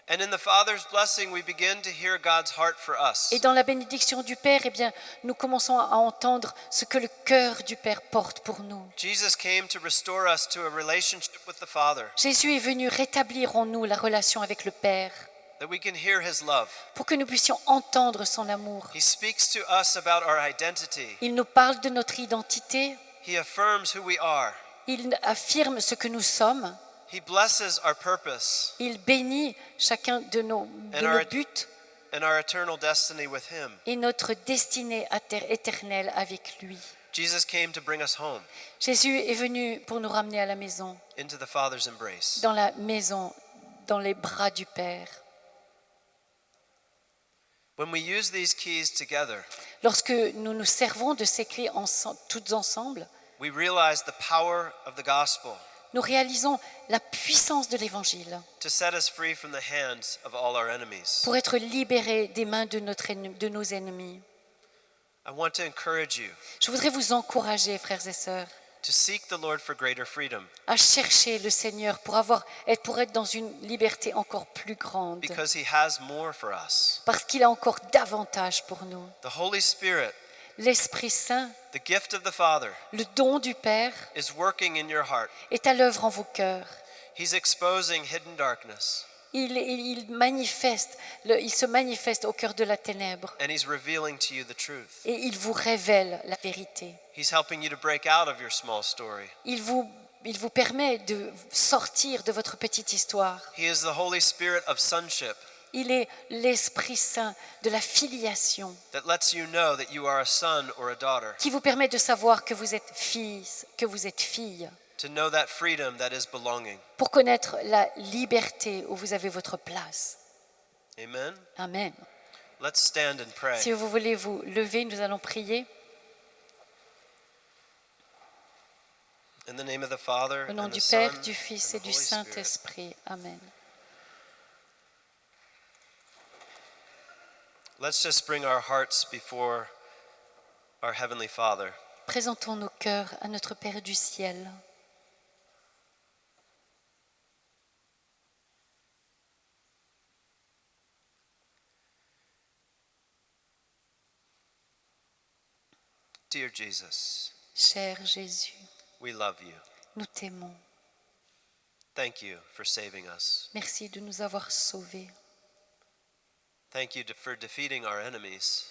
Speaker 1: And in the Father's blessing, we begin to hear God's heart for us.
Speaker 2: Et dans la bénédiction du Père, eh bien, nous commençons à entendre ce que le cœur du Père porte pour nous.
Speaker 1: Jesus came to restore us to a relationship with the Father,
Speaker 2: Jésus est venu rétablir en nous la relation avec le Père
Speaker 1: that we can hear His love.
Speaker 2: pour que nous puissions entendre son amour.
Speaker 1: He speaks to us about our identity.
Speaker 2: Il nous parle de notre identité,
Speaker 1: He affirms who we are.
Speaker 2: il affirme ce que nous sommes,
Speaker 1: He blesses our purpose
Speaker 2: il bénit chacun de nos buts
Speaker 1: and our eternal destiny with Him.
Speaker 2: et notre destinée éternelle avec lui.
Speaker 1: Jesus came to bring us home,
Speaker 2: Jésus est venu pour nous ramener à la maison,
Speaker 1: into the Father's embrace.
Speaker 2: dans la maison, dans les bras du Père.
Speaker 1: When we use these keys together,
Speaker 2: Lorsque nous nous servons de ces clés toutes ensemble,
Speaker 1: we realize the power of the gospel
Speaker 2: nous réalisons la puissance de l'Évangile
Speaker 1: to set us free from the hands of all our enemies.
Speaker 2: pour être libérés des mains de nos ennemis.
Speaker 1: I want to encourage you
Speaker 2: Je voudrais vous encourager, frères et sœurs,
Speaker 1: to seek the Lord for greater freedom,
Speaker 2: à chercher le Seigneur pour être dans une liberté encore plus grande,
Speaker 1: because He has more for us.
Speaker 2: parce qu'il a encore davantage pour nous.
Speaker 1: The Holy Spirit,
Speaker 2: L'Esprit Saint,
Speaker 1: the gift of the Father,
Speaker 2: le don du Père,
Speaker 1: is working in your heart.
Speaker 2: est à l'œuvre en vos cœurs.
Speaker 1: He's exposing hidden darkness,
Speaker 2: Il se manifeste au cœur de la ténèbre
Speaker 1: and He's revealing to you the truth.
Speaker 2: et il vous révèle la vérité.
Speaker 1: He's helping you to break out of your small story.
Speaker 2: Il vous permet de sortir de votre petite histoire.
Speaker 1: He is the Holy Spirit of sonship
Speaker 2: Il est l'Esprit Saint de la filiation
Speaker 1: that lets you know that you are a son or a daughter,
Speaker 2: qui vous permet de savoir que vous êtes fils, que vous êtes fille,
Speaker 1: to know that freedom that is belonging.
Speaker 2: pour connaître la liberté où vous avez votre place.
Speaker 1: Amen.
Speaker 2: Amen.
Speaker 1: Let's stand and pray.
Speaker 2: Si vous voulez vous lever, nous allons prier.
Speaker 1: In the name of the Father,
Speaker 2: Au nom
Speaker 1: and the
Speaker 2: du
Speaker 1: Son,
Speaker 2: Père, du Fils
Speaker 1: and
Speaker 2: et
Speaker 1: the
Speaker 2: du
Speaker 1: Holy Spirit.
Speaker 2: Saint-Esprit. Amen.
Speaker 1: Let's just bring our hearts before our Heavenly Father.
Speaker 2: Présentons nos cœurs à notre Père du ciel.
Speaker 1: Dear Jesus,
Speaker 2: Cher Jésus,
Speaker 1: we love you.
Speaker 2: nous t'aimons.
Speaker 1: Thank you for saving us.
Speaker 2: Merci de nous avoir sauvés.
Speaker 1: Thank you for defeating our enemies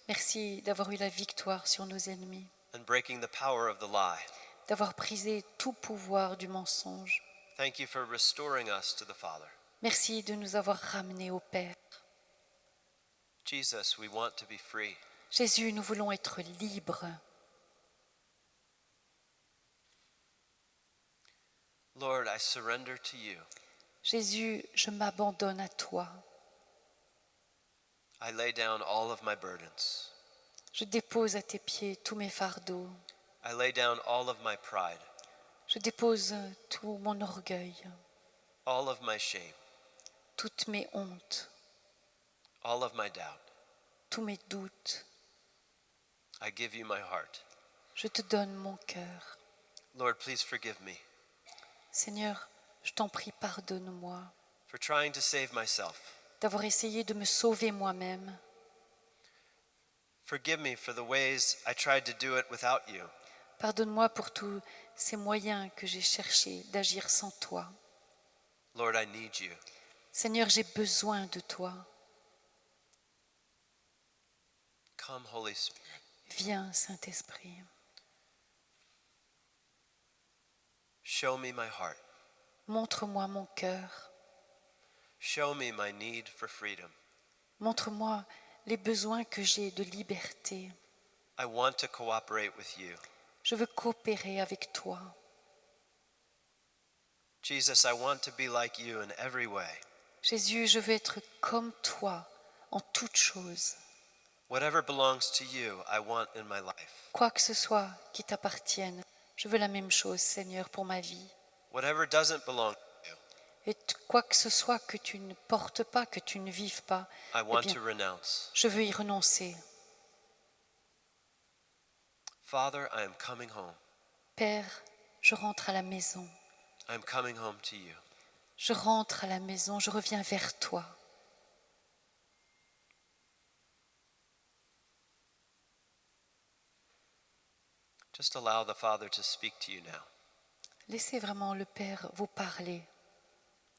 Speaker 2: Merci d'avoir eu la victoire sur nos ennemis,
Speaker 1: and breaking the power of the lie.
Speaker 2: d'avoir brisé tout pouvoir du mensonge.
Speaker 1: Thank you for restoring us to the Father.
Speaker 2: Merci de nous avoir ramenés au Père.
Speaker 1: Jesus, we want to be free.
Speaker 2: Jésus, nous voulons être libres.
Speaker 1: Lord, I surrender to you.
Speaker 2: Jésus, je m'abandonne à toi.
Speaker 1: I lay down all of my burdens.
Speaker 2: Je dépose à tes pieds tous mes fardeaux.
Speaker 1: I lay down all of my pride,
Speaker 2: Je dépose tout mon orgueil,
Speaker 1: all of my shame,
Speaker 2: toutes mes hontes,
Speaker 1: all of my doubt.
Speaker 2: tous mes doutes.
Speaker 1: I give you my heart.
Speaker 2: Je te donne mon cœur.
Speaker 1: Lord, please forgive me.
Speaker 2: Seigneur, je t'en prie, pardonne-moi.
Speaker 1: for trying to save myself.
Speaker 2: d'avoir essayé de me sauver moi-même.
Speaker 1: Forgive me for the ways I tried to do it without you.
Speaker 2: Pardonne-moi pour tous ces moyens que j'ai cherchés d'agir sans toi.
Speaker 1: Lord, I need you.
Speaker 2: Seigneur, j'ai besoin de toi.
Speaker 1: Come, Holy Spirit.
Speaker 2: Viens, Saint-Esprit.
Speaker 1: Show me my heart.
Speaker 2: Montre-moi mon cœur.
Speaker 1: Show me my need for freedom.
Speaker 2: Montre-moi les besoins que j'ai de liberté.
Speaker 1: I want to cooperate with you.
Speaker 2: Je veux coopérer avec toi.
Speaker 1: Jesus, I want to be like you in every way.
Speaker 2: Jésus, je veux être comme toi en toutes choses.
Speaker 1: Whatever belongs to you, I want in my life.
Speaker 2: Quoi que ce soit qui t'appartienne, je veux la même chose, Seigneur, pour ma vie.
Speaker 1: Whatever doesn't belong to you,
Speaker 2: Et quoi que ce soit que tu ne portes pas, que tu ne vives pas,
Speaker 1: I want
Speaker 2: bien,
Speaker 1: to renounce.
Speaker 2: je veux y renoncer.
Speaker 1: Father, I am coming home.
Speaker 2: Père, je rentre à la maison.
Speaker 1: I am coming home to you.
Speaker 2: Je rentre à la maison, je reviens vers toi.
Speaker 1: Just allow the Father to speak to you now.
Speaker 2: Laissez vraiment le Père vous parler.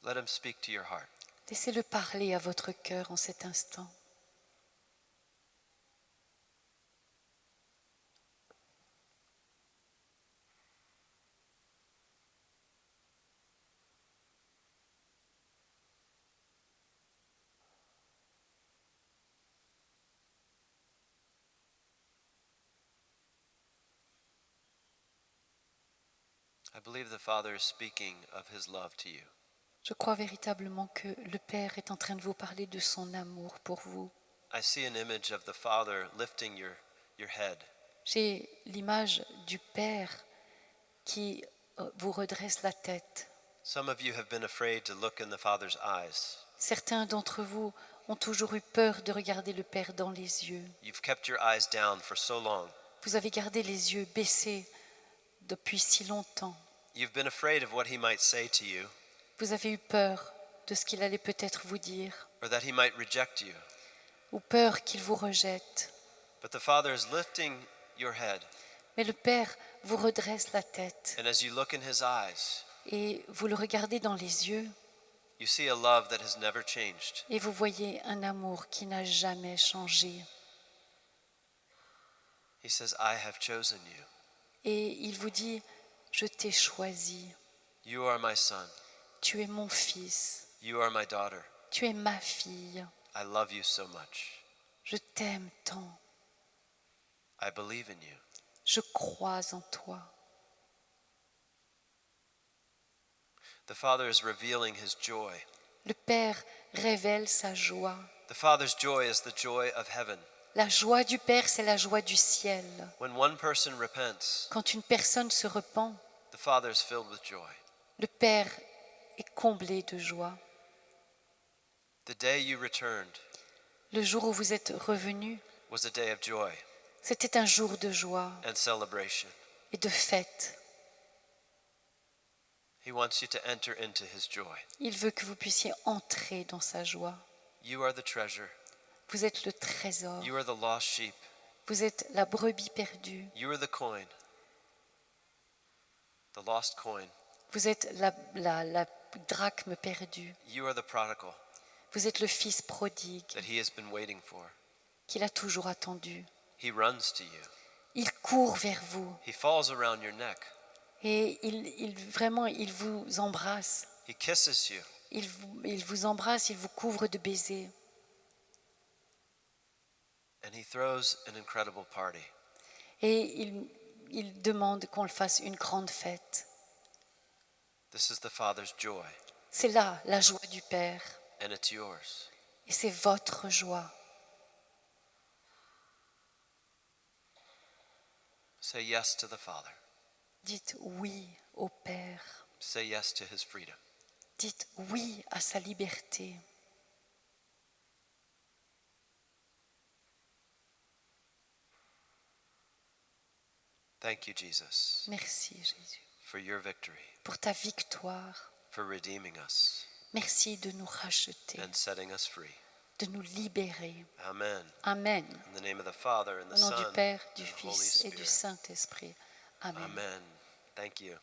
Speaker 1: Let him speak to your heart.
Speaker 2: Laissez-le parler à votre cœur en cet instant.
Speaker 1: I believe the Father is speaking of his love to you.
Speaker 2: Je crois véritablement que le Père est en train de vous parler de son amour pour vous.
Speaker 1: I see an image of the Father lifting your head.
Speaker 2: J'ai l'image du Père qui vous redresse la tête.
Speaker 1: Some of you have been afraid to look in the Father's eyes.
Speaker 2: Certains d'entre vous ont toujours eu peur de regarder le Père dans les yeux.
Speaker 1: You've kept your eyes down for so long.
Speaker 2: Vous avez gardé les yeux baissés depuis si longtemps.
Speaker 1: You've been afraid of what he might say to you,
Speaker 2: Vous avez eu peur de ce qu'il allait peut-être vous dire,
Speaker 1: or that he might reject you.
Speaker 2: ou peur qu'il vous rejette.
Speaker 1: But the Father is lifting your head,
Speaker 2: Mais le Père vous redresse la tête
Speaker 1: and as you look in his eyes,
Speaker 2: et vous le regardez dans les yeux
Speaker 1: you see a love that has never changed.
Speaker 2: et vous voyez un amour qui n'a jamais changé.
Speaker 1: He says, I have chosen you.
Speaker 2: Et il vous dit, je t'ai choisi,
Speaker 1: You are my son.
Speaker 2: tu es mon fils,
Speaker 1: You are my daughter.
Speaker 2: tu es ma fille,
Speaker 1: I love you so much.
Speaker 2: je t'aime tant,
Speaker 1: I believe in you.
Speaker 2: je crois en toi.
Speaker 1: The Father is revealing his joy.
Speaker 2: Le Père révèle sa joie.
Speaker 1: The Father's joy is the joy of heaven.
Speaker 2: La joie du Père, c'est la joie du ciel.
Speaker 1: When one person repents,
Speaker 2: Quand une personne se repent,
Speaker 1: the Father is filled with joy.
Speaker 2: le Père est comblé de joie.
Speaker 1: The day you returned
Speaker 2: Le jour où vous êtes revenu,
Speaker 1: was a day of joy
Speaker 2: c'était un jour de joie
Speaker 1: and celebration.
Speaker 2: et de fête.
Speaker 1: He wants you to enter into his joy.
Speaker 2: Il veut que vous puissiez entrer dans sa joie.
Speaker 1: You are the treasure.
Speaker 2: Vous êtes le trésor.
Speaker 1: You are the lost sheep.
Speaker 2: Vous êtes la brebis perdue.
Speaker 1: You are the coin. The lost coin.
Speaker 2: Vous êtes la drachme perdue.
Speaker 1: You are the prodigal
Speaker 2: Vous êtes le fils prodigue
Speaker 1: that he has been waiting for.
Speaker 2: qu'il a toujours attendu.
Speaker 1: He runs to you.
Speaker 2: Il court vers vous
Speaker 1: He falls around your neck.
Speaker 2: et il vous embrasse.
Speaker 1: He kisses you.
Speaker 2: Il vous embrasse, il vous couvre de baisers.
Speaker 1: And he throws an incredible party.
Speaker 2: Et il demande qu'on le fasse une grande fête.
Speaker 1: This is the Father's joy,
Speaker 2: C'est là la joie du Père.
Speaker 1: and it's yours.
Speaker 2: Et c'est votre joie.
Speaker 1: Say yes to the Father.
Speaker 2: Dites oui au Père.
Speaker 1: Say yes to his freedom.
Speaker 2: Dites oui à sa liberté.
Speaker 1: Thank you, Jesus,
Speaker 2: Merci Jésus
Speaker 1: for your victory,
Speaker 2: pour ta victoire,
Speaker 1: for redeeming us.
Speaker 2: Merci de nous racheter,
Speaker 1: and setting us free.
Speaker 2: de nous libérer.
Speaker 1: Amen.
Speaker 2: Amen.
Speaker 1: In the name of the Father, and
Speaker 2: Au
Speaker 1: the
Speaker 2: nom du
Speaker 1: Son,
Speaker 2: Père, du
Speaker 1: and the Holy
Speaker 2: Fils et du
Speaker 1: Spirit.
Speaker 2: Saint-Esprit. Amen.
Speaker 1: Amen. Thank you.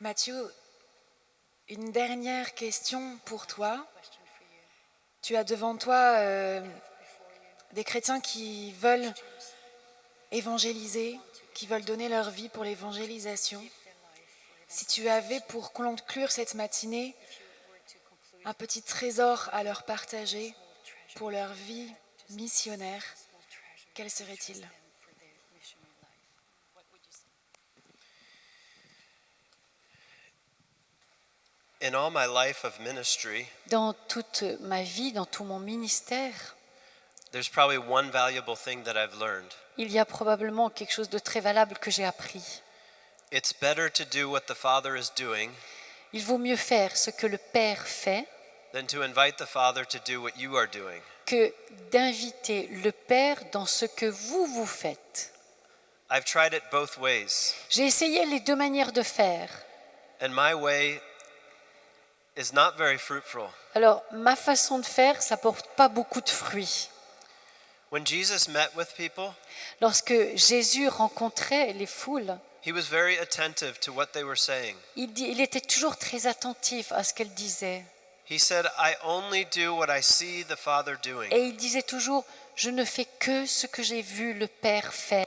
Speaker 3: Mathieu, une dernière question pour toi. Tu as devant toi des chrétiens qui veulent évangéliser, qui veulent donner leur vie pour l'évangélisation. Si tu avais pour conclure cette matinée un petit trésor à leur partager pour leur vie missionnaire, quel serait-il ?
Speaker 1: In all my life of ministry,
Speaker 2: Dans toute ma vie, dans tout mon ministère,
Speaker 1: there's probably one valuable thing that I've learned.
Speaker 2: il y a probablement quelque chose de très valable que j'ai appris.
Speaker 1: It's better to do what the Father is doing
Speaker 2: Il vaut mieux faire ce que le Père fait
Speaker 1: than to invite the Father to do what you are doing.
Speaker 2: que d'inviter le Père dans ce que vous faites.
Speaker 1: I've tried it both ways,
Speaker 2: J'ai essayé les deux manières de faire.
Speaker 1: and my way is not very fruitful.
Speaker 2: Alors, ma façon de faire, ça porte pas beaucoup de fruits.
Speaker 1: When Jesus met with people,
Speaker 2: Lorsque Jésus rencontrait les foules,
Speaker 1: he was very attentive to what they were saying.
Speaker 2: il était toujours très attentif à ce qu'elles disaient.
Speaker 1: He said, I only do what I see the Father doing.
Speaker 2: Et il disait toujours, je ne fais que ce que j'ai vu le Père faire.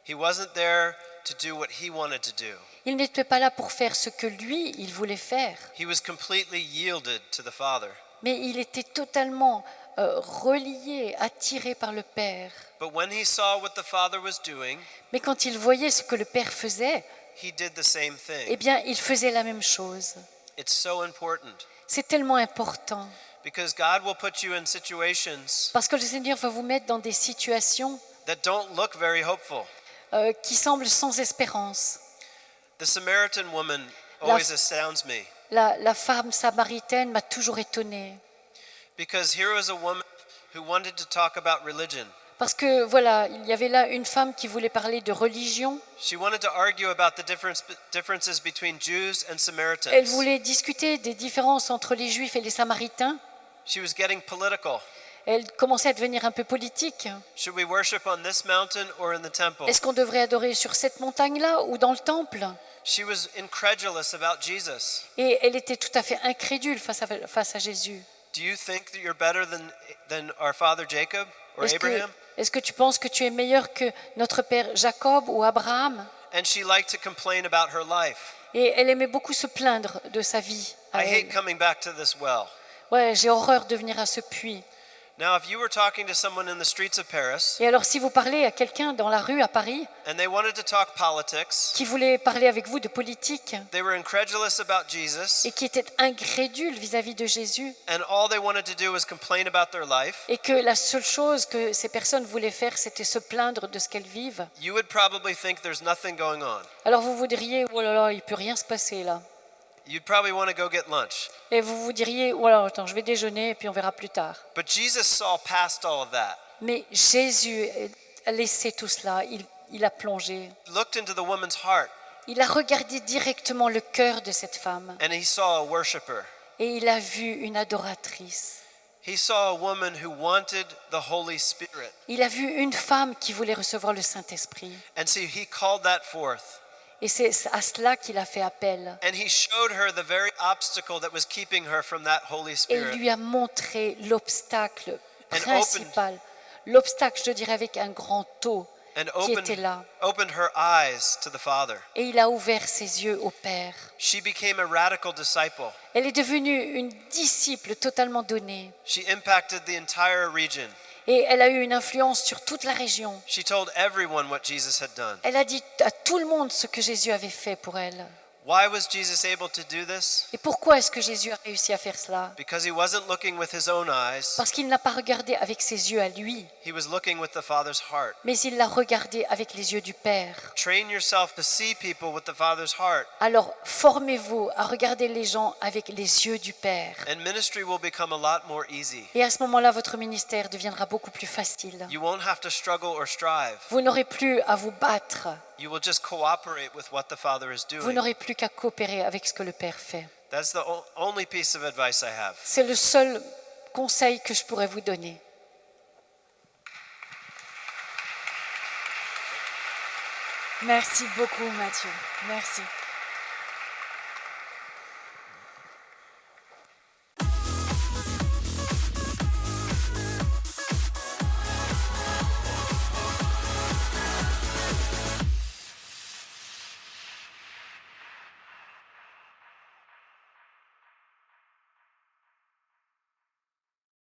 Speaker 1: He wasn't there to do what he wanted to do.
Speaker 2: Il n'était pas là pour faire ce que lui, il voulait faire.
Speaker 1: He was completely yielded to the Father.
Speaker 2: Mais il était totalement relié, attiré par le Père.
Speaker 1: But when he saw what the Father was doing,
Speaker 2: Mais quand il voyait ce que le Père faisait,
Speaker 1: he did the same
Speaker 2: eh
Speaker 1: thing.
Speaker 2: bien, il faisait la même chose.
Speaker 1: It's so important
Speaker 2: C'est tellement important.
Speaker 1: because God will put you in situations
Speaker 2: Parce que le Seigneur va vous mettre dans des situations
Speaker 1: that don't look very hopeful.
Speaker 2: qui semblent sans espérance.
Speaker 1: The Samaritan woman always astounds me
Speaker 2: La femme samaritaine m'a toujours étonnée.
Speaker 1: because here was a woman who wanted to talk about religion.
Speaker 2: Parce que voilà, il y avait là une femme qui voulait parler de religion.
Speaker 1: She wanted to argue about the differences between Jews and
Speaker 2: Elle
Speaker 1: Samaritans.
Speaker 2: voulait discuter des différences entre les Juifs et les Samaritains.
Speaker 1: She was getting political.
Speaker 2: Elle commençait à devenir un peu politique.
Speaker 1: Should we worship on this mountain or in the temple?
Speaker 2: Est-ce qu'on devrait adorer sur cette montagne-là ou dans le temple?
Speaker 1: She was incredulous about Jesus.
Speaker 2: Et elle était tout à fait incrédule face à Jésus.
Speaker 1: Do you think that you're better than our father Jacob or Abraham?
Speaker 2: Est-ce que tu penses que tu es meilleur que notre père Jacob ou Abraham?
Speaker 1: And she liked to complain about her life.
Speaker 2: Et elle aimait beaucoup se plaindre de sa vie. à
Speaker 1: I
Speaker 2: elle.
Speaker 1: hate coming back to this well.
Speaker 2: Ouais, j'ai horreur de venir à ce puits.
Speaker 1: Now, if you were talking to someone in the streets of Paris
Speaker 2: Et alors, si vous parlez à quelqu'un dans la rue à Paris
Speaker 1: and they wanted to talk politics,
Speaker 2: qui voulait parler avec vous de politique
Speaker 1: they were incredulous about Jesus,
Speaker 2: et qui était incrédule vis-à-vis de Jésus
Speaker 1: and all they wanted to do was complain about their life,
Speaker 2: et que la seule chose que ces personnes voulaient faire, c'était se plaindre de ce qu'elles vivent,
Speaker 1: you would probably think there's nothing going on.
Speaker 2: alors vous vous diriez, oh là là, il ne peut rien se passer là.
Speaker 1: You'd probably want to go get lunch.
Speaker 2: Et vous vous diriez, oh là, attends, je vais déjeuner et puis on verra plus tard.
Speaker 1: But Jesus saw past all of that,
Speaker 2: Mais Jésus a laissé tout cela, il a plongé.
Speaker 1: looked into the woman's heart,
Speaker 2: Il a regardé directement le cœur de cette femme
Speaker 1: and he saw a worshiper.
Speaker 2: et il a vu une adoratrice.
Speaker 1: He saw a woman who wanted the Holy Spirit.
Speaker 2: Il a vu une femme qui voulait recevoir le Saint-Esprit.
Speaker 1: And so he called that forth.
Speaker 2: Et c'est à cela qu'il a fait appel.
Speaker 1: And he showed her the very obstacle that was keeping her from that Holy
Speaker 2: Et il
Speaker 1: Spirit.
Speaker 2: lui a montré l'obstacle
Speaker 1: And
Speaker 2: principal. L'obstacle, je dirais, avec un grand O
Speaker 1: And
Speaker 2: qui était là.
Speaker 1: opened her eyes to the Father.
Speaker 2: Et il a ouvert ses yeux au Père.
Speaker 1: She became a radical disciple.
Speaker 2: Elle est devenue une disciple totalement donnée.
Speaker 1: She impacted the entire region.
Speaker 2: Et elle a eu une influence sur toute la région.
Speaker 1: She told everyone what Jesus had done.
Speaker 2: Elle a dit à tout le monde ce que Jésus avait fait pour elle.
Speaker 1: Why was Jesus able to do this?
Speaker 2: Et pourquoi est-ce que Jésus a réussi à faire cela?
Speaker 1: Because he wasn't looking with his own eyes,
Speaker 2: Parce qu'il n'a pas regardé avec ses yeux à lui,
Speaker 1: he was looking with the Father's heart.
Speaker 2: mais il l'a regardé avec les yeux du Père.
Speaker 1: Train yourself to see people with the Father's heart,
Speaker 2: Alors, formez-vous à regarder les gens avec les yeux du Père.
Speaker 1: and ministry will become a lot more easy.
Speaker 2: Et à ce moment-là, votre ministère deviendra beaucoup plus facile.
Speaker 1: You won't have to struggle or strive.
Speaker 2: Vous n'aurez plus à vous battre.
Speaker 1: You will just cooperate with what the Father is
Speaker 2: Vous
Speaker 1: doing.
Speaker 2: n'aurez plus qu'à coopérer avec ce que le Père fait.
Speaker 1: That's the only piece of advice I have.
Speaker 2: C'est le seul conseil que je pourrais vous donner.
Speaker 3: Merci beaucoup, Mathieu. Merci.